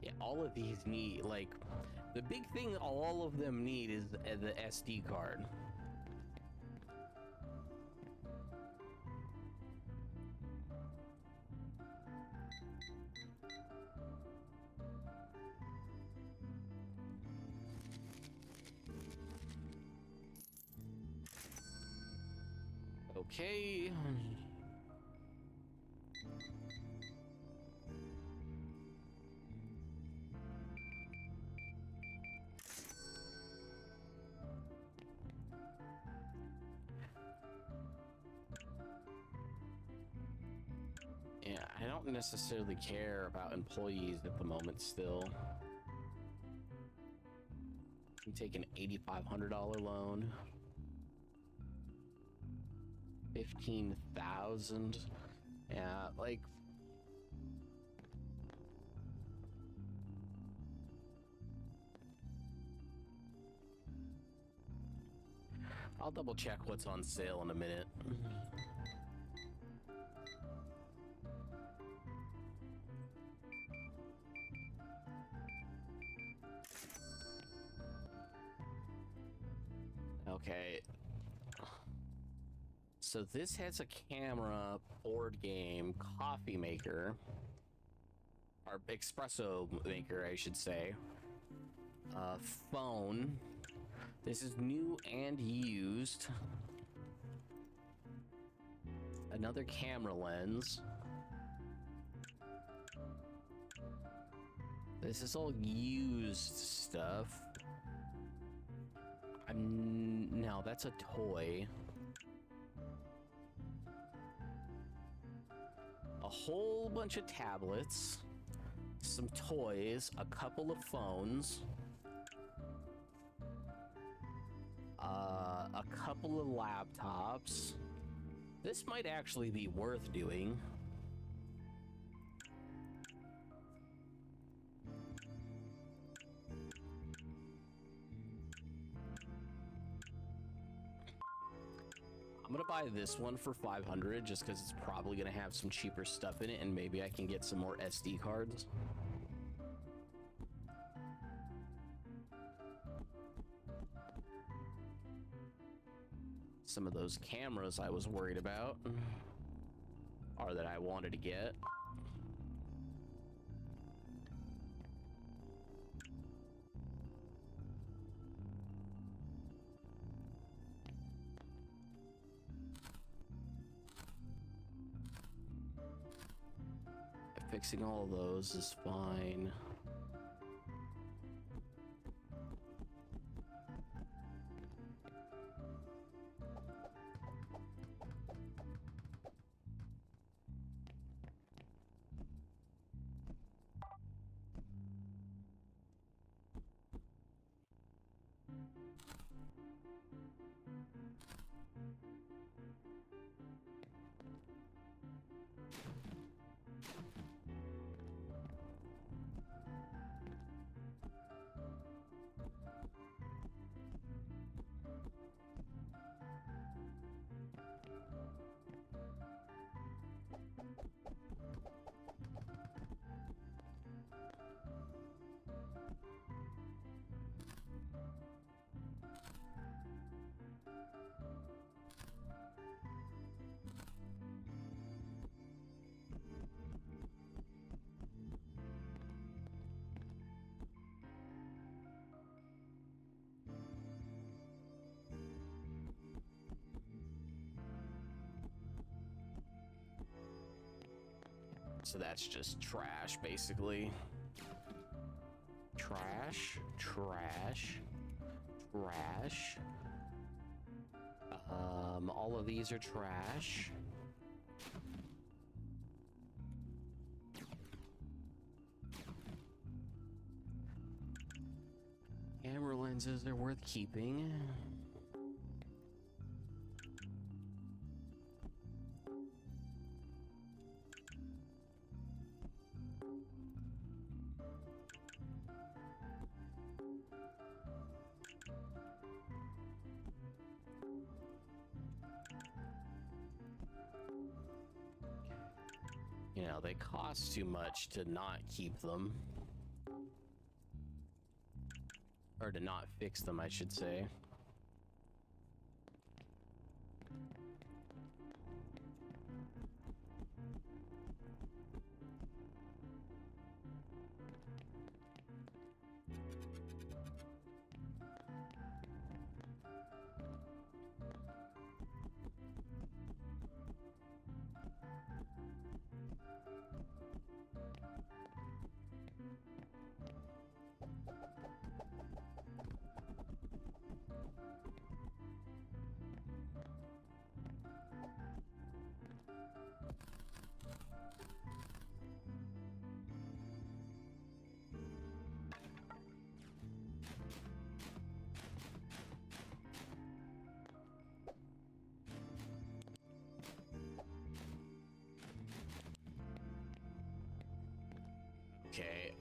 Speaker 1: Yeah, all of these need, like, the big thing all of them need is the SD card. Okay. Yeah, I don't necessarily care about employees at the moment still. I'm taking an $8,500 loan. 15,000. Yeah, like, I'll double check what's on sale in a minute. Okay. So this has a camera, board game, coffee maker, or espresso maker, I should say. Phone. This is new and used. Another camera lens. This is all used stuff. No, that's a toy. A whole bunch of tablets, some toys, a couple of phones, a couple of laptops. This might actually be worth doing. I'm gonna buy this one for 500 just because it's probably gonna have some cheaper stuff in it, and maybe I can get some more SD cards. Some of those cameras I was worried about, or that I wanted to get. Fixing all of those is fine. So that's just trash, basically. Trash, trash, trash. All of these are trash. Camera lenses are worth keeping. You know, they cost too much to not keep them. Or to not fix them, I should say. Okay,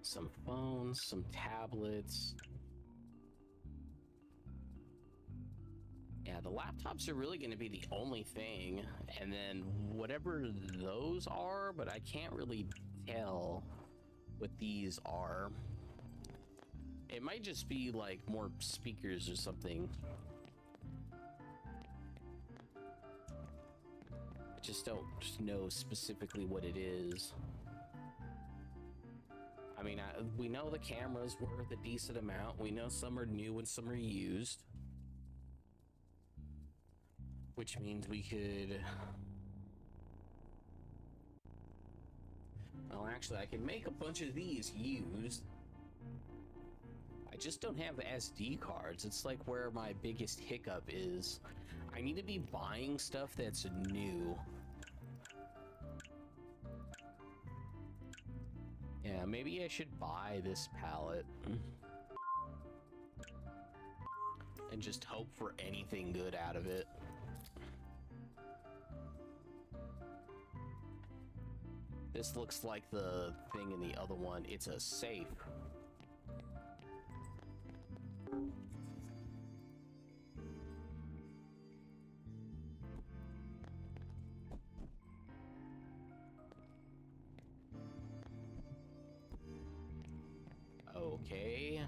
Speaker 1: some phones, some tablets. Yeah, the laptops are really going to be the only thing, and then whatever those are, but I can't really tell what these are. It might just be like more speakers or something. I just don't know specifically what it is. I mean, we know the camera's worth a decent amount. We know some are new and some are used. Which means we could... Well, actually, I can make a bunch of these used. I just don't have SD cards. It's like where my biggest hiccup is. I need to be buying stuff that's new. Yeah, maybe I should buy this palette. And just hope for anything good out of it. This looks like the thing in the other one. It's a safe. Okay.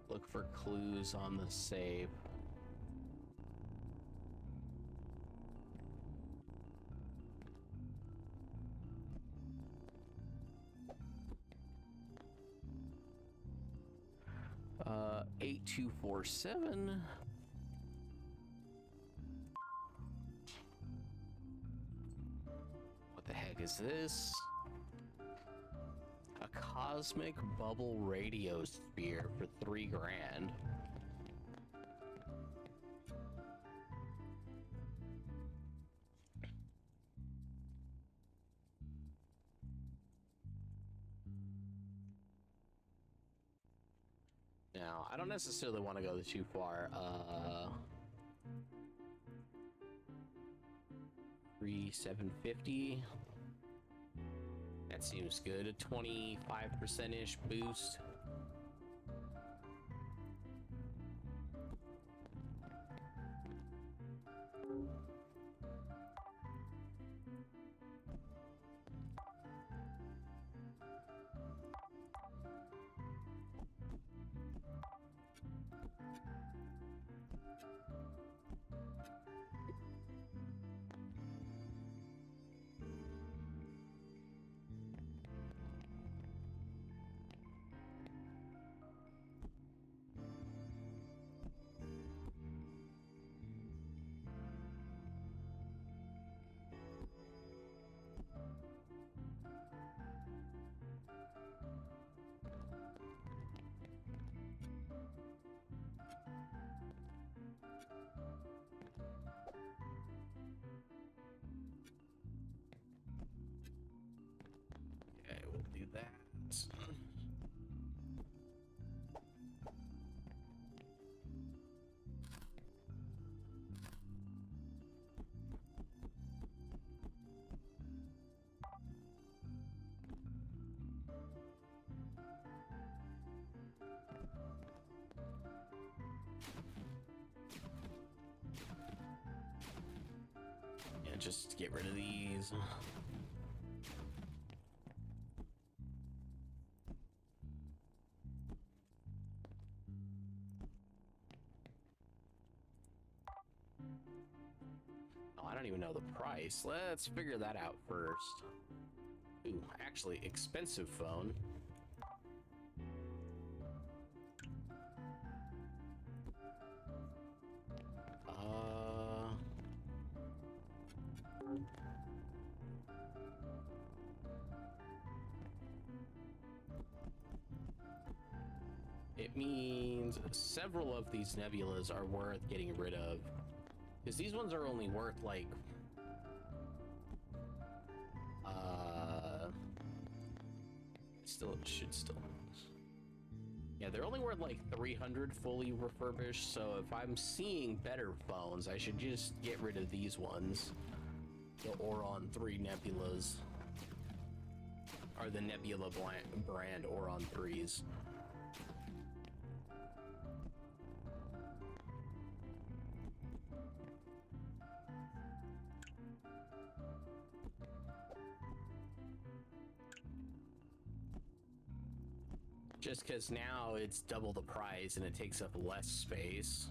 Speaker 1: Look for clues on the safe. Uh, 8247. What the heck is this? A cosmic bubble radio sphere for $3 grand. Now, I don't necessarily want to go too far. 750. That seems good. A 25%-ish boost. just get rid of these. Oh, I don't even know the price. Let's figure that out first. Ooh, actually, expensive phone. It means several of these nebulas are worth getting rid of. Because these ones are only worth like... Yeah, they're only worth like 300 fully refurbished, so if I'm seeing better phones, I should just get rid of these ones. The Oron 3 Nebulas. Or the Nebula brand Oron 3s. Just because now it's double the price and it takes up less space.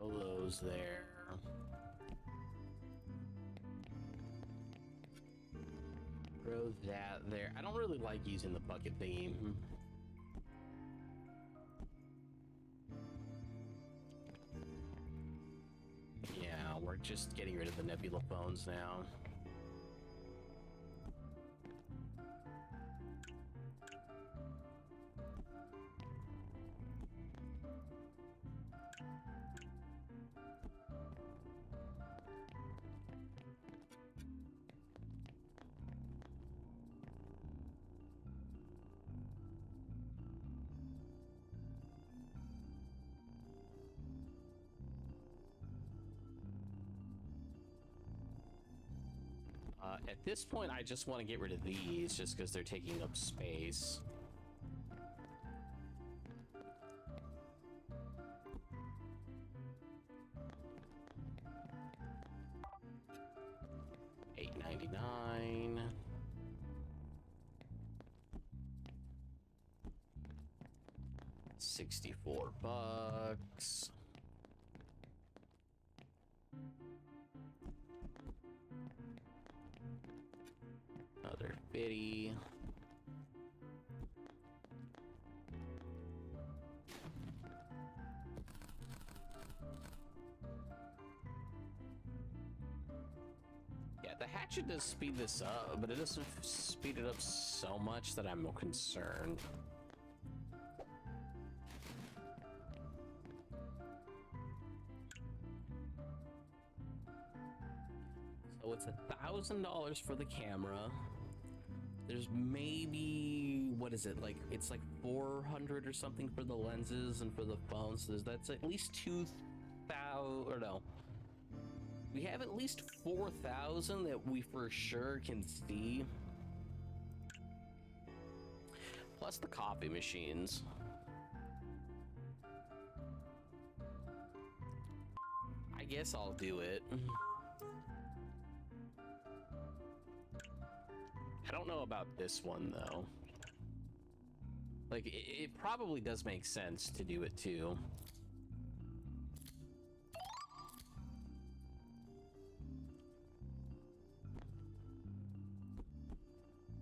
Speaker 1: All those there. Throw that there. I don't really like using the bucket theme. Yeah, we're just getting rid of the Nebula phones now. At this point, I just want to get rid of these just because they're taking up space. $8.99. $64. Another 50. Yeah, the hatchet does speed this up, but it doesn't speed it up so much that I'm concerned. So it's $1,000 for the camera. There's maybe, what is it, like, it's like 400 or something for the lenses and for the phones. So that's at least 2,000, or no. We have at least 4,000 that we for sure can see. Plus the coffee machines. I guess I'll do it. I don't know about this one, though. Like, it probably does make sense to do it too.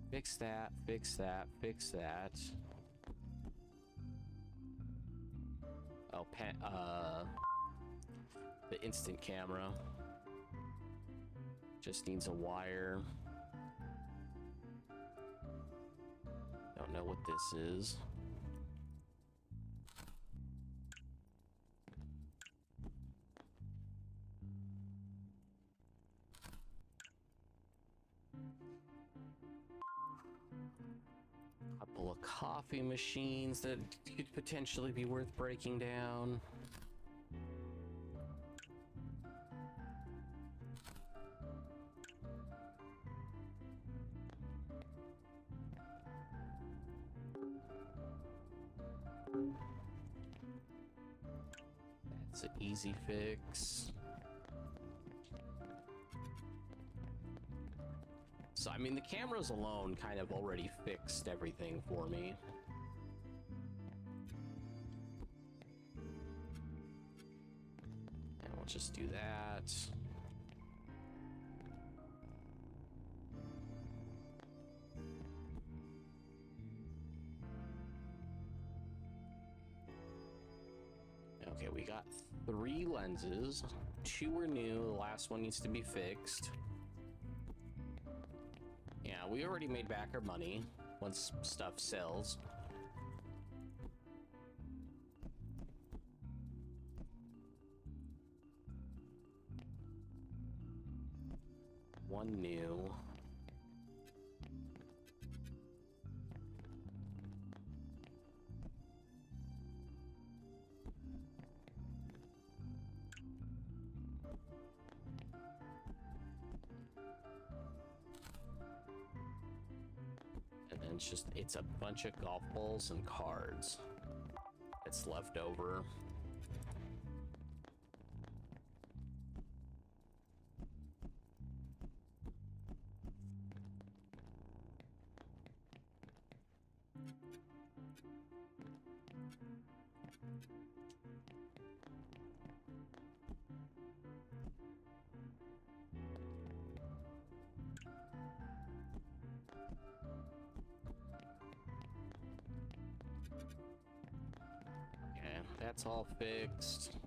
Speaker 1: Fix that, fix that, fix that. Oh, the instant camera. Just needs a wire. Don't know what this is. Couple of coffee machines that could potentially be worth breaking down. That's an easy fix. So, I mean, the cameras alone kind of already fixed everything for me. And we'll just do that. Okay, we got 3 lenses. 2 are new, the last one needs to be fixed. Yeah, we already made back our money once stuff sells. One new. And then it's a bunch of golf balls and cards that's left over. That's all fixed.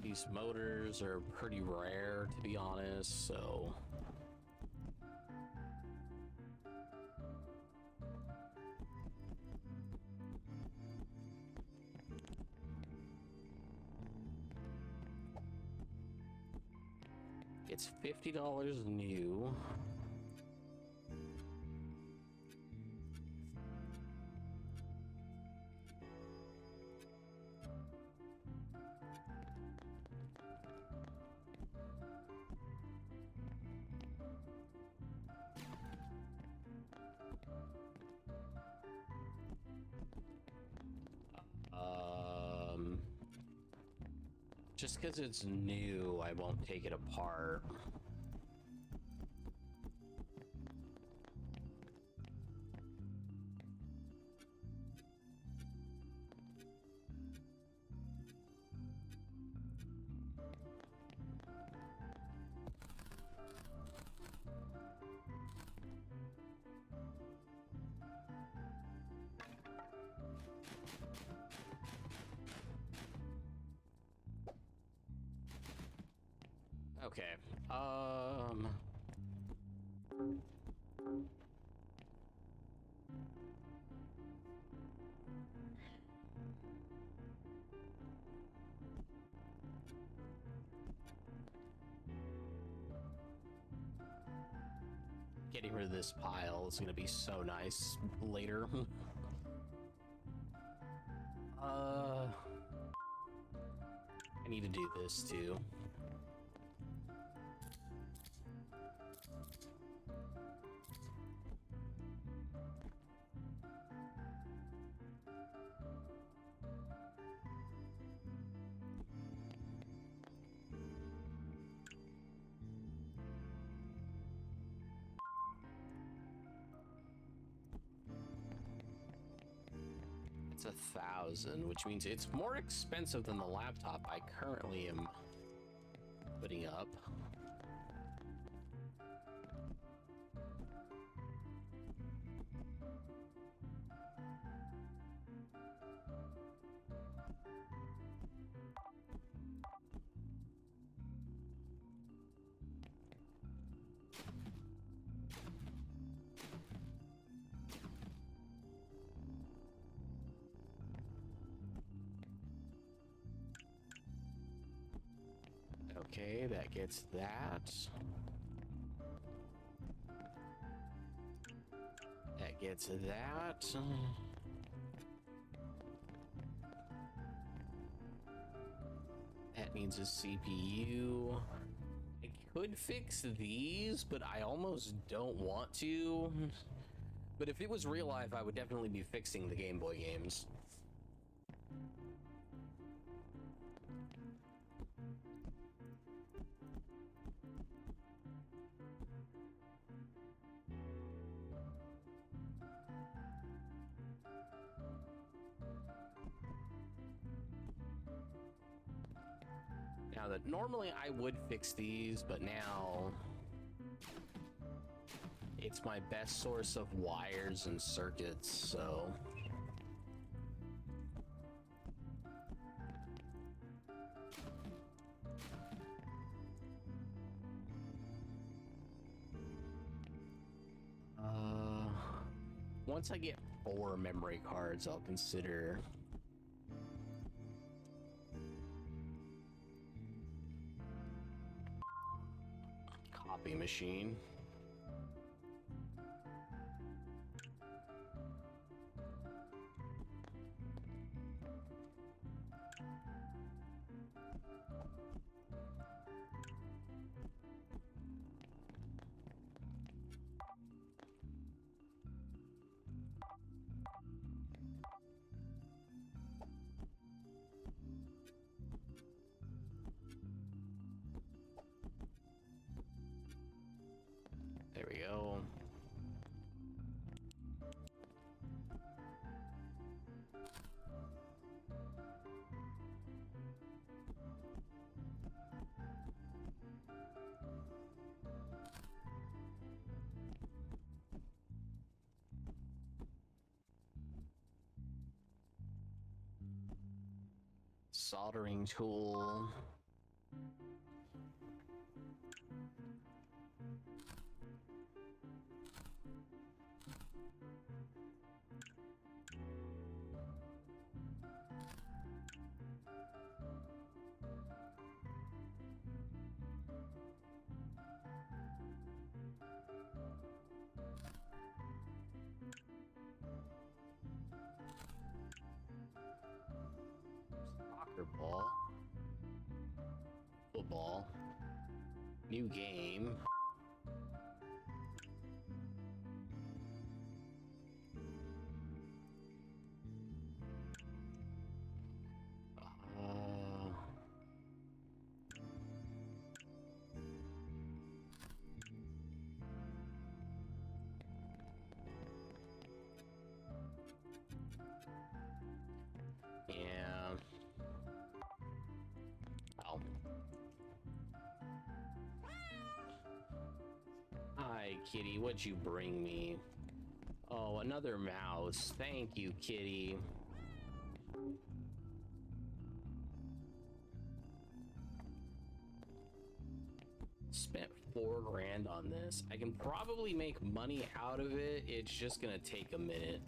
Speaker 1: These motors are pretty rare, to be honest, so... It's $50 new. Just because it's new, I won't take it apart. Okay, getting rid of this pile is gonna be so nice later. I need to do this too. It's 1,000, which means it's more expensive than the laptop I currently am putting up. Okay, that gets that. That gets that. That needs a CPU. I could fix these, but I almost don't want to. But if it was real life, I would definitely be fixing the Game Boy games. Now that normally I would fix these, but now it's my best source of wires and circuits, so. Once I get 4 memory cards, I'll consider copy machine. There we go. Soldering tool. Soccer ball. Football. New game. Yeah. Oh. Hi, kitty. What'd you bring me? Oh, another mouse. Thank you, kitty. Spent 4 grand on this. I can probably make money out of it. It's just gonna take a minute.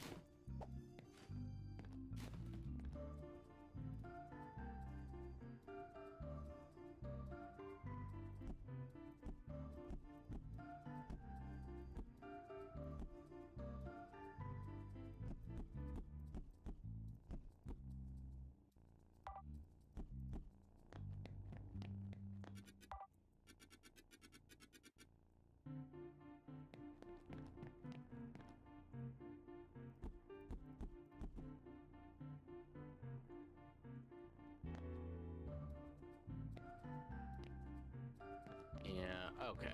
Speaker 1: Yeah, okay.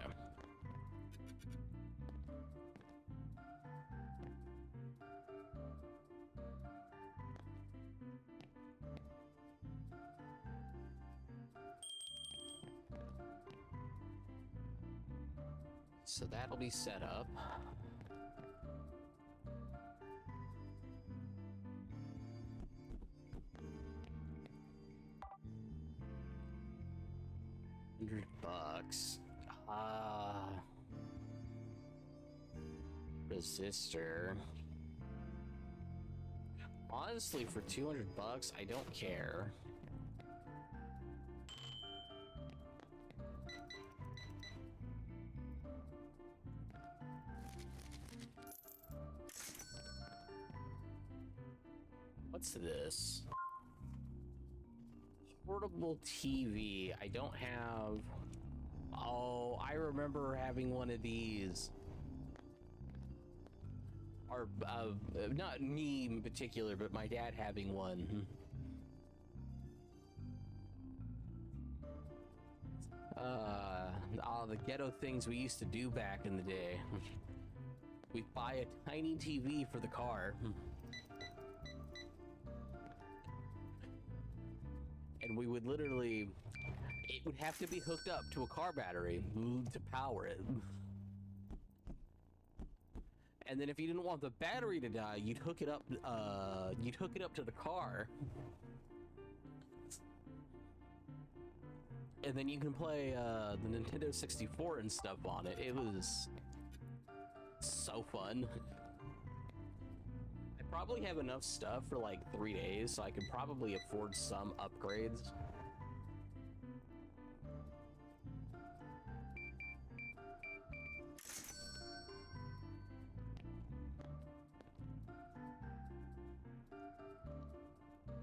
Speaker 1: So that'll be set up. $100. Resistor. Honestly, for $200, I don't care. What's this? Portable TV. I don't have... Oh, I remember having one of these. Or, not me in particular, but my dad having one. All the ghetto things we used to do back in the day. We'd buy a tiny TV for the car. And we would literally... It would have to be hooked up to a car battery to power it. And then if you didn't want the battery to die, you'd hook it up to the car. And then you can play the Nintendo 64 and stuff on it. It was so fun. I probably have enough stuff for like 3 days, so I could probably afford some upgrades.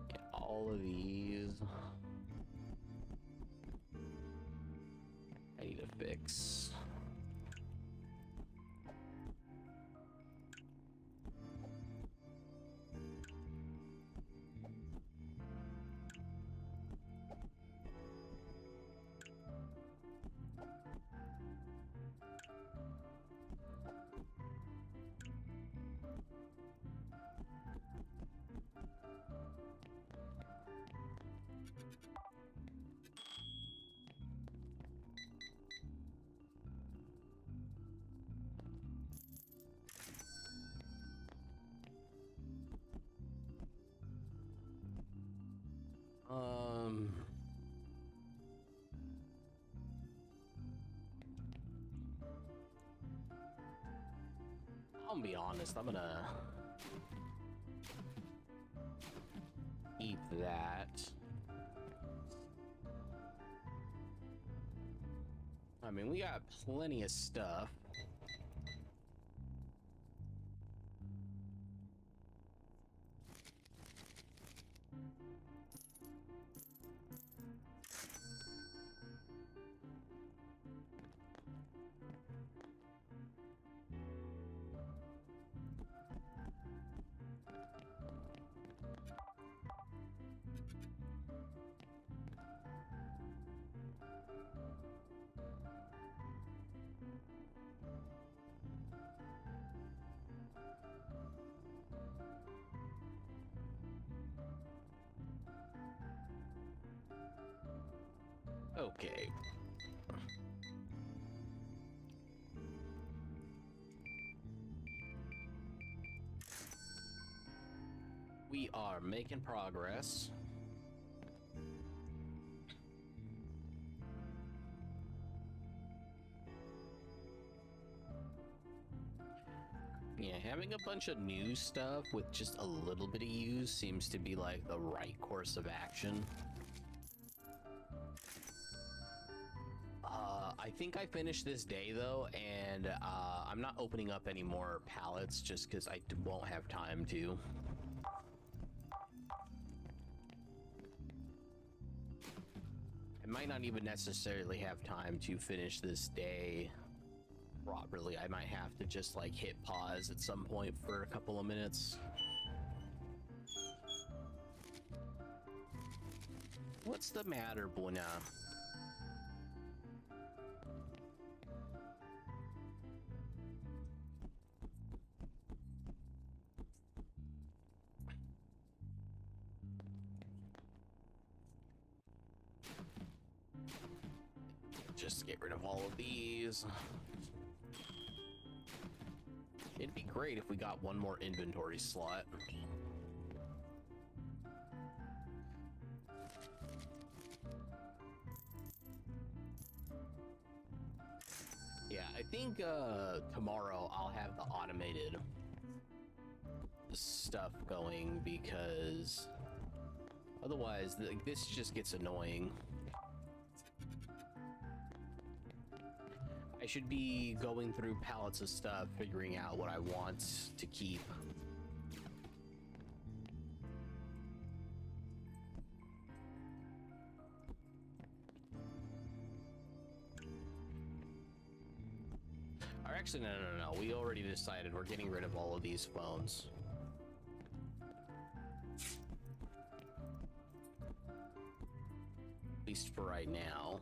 Speaker 1: Get all of these. I need to fix. I'll be honest, I'm gonna eat that. I mean, we got plenty of stuff. Okay. We are making progress. Yeah, having a bunch of new stuff with just a little bit of use seems to be like the right course of action. I think I finished this day though, and I'm not opening up any more pallets just because I won't have time to. I might not even necessarily have time to finish this day properly. I might have to just like hit pause at some point for a couple of minutes. What's the matter, Buna? Just get rid of all of these. great if we got one more inventory slot. Yeah, I think tomorrow I'll have the automated stuff going, because otherwise this just gets annoying. I should be going through pallets of stuff, figuring out what I want to keep. Or actually, no. We already decided we're getting rid of all of these phones. At least for right now.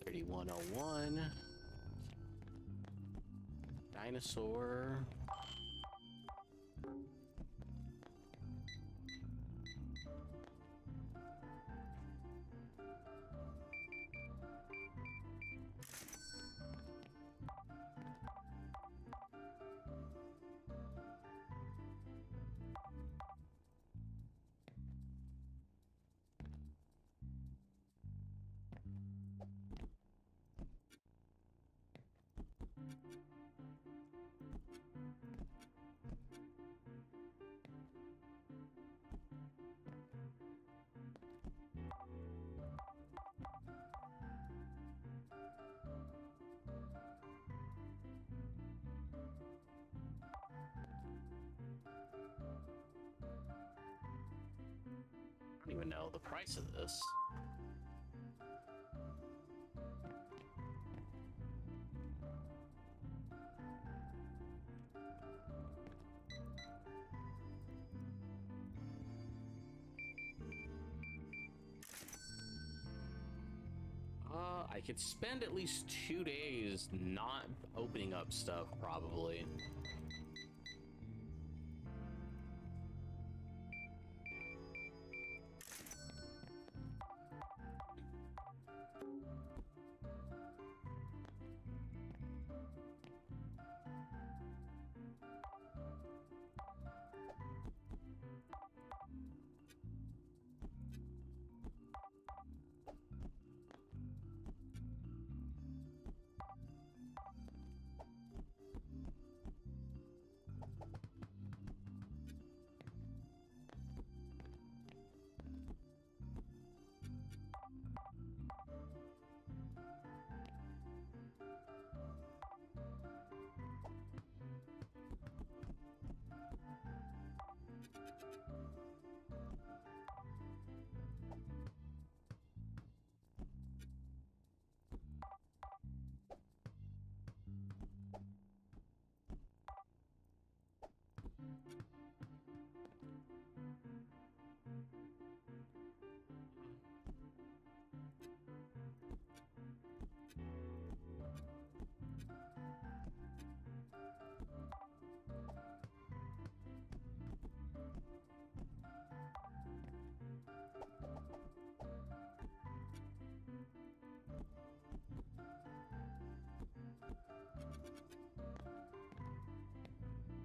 Speaker 1: $31.01. Dinosaur. I don't even know the price of this. I could spend at least 2 days not opening up stuff, probably.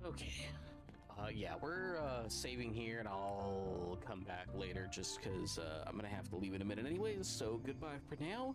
Speaker 1: Okay. Yeah, we're saving here, and I'll come back later just because I'm gonna have to leave in a minute anyways, so goodbye for now.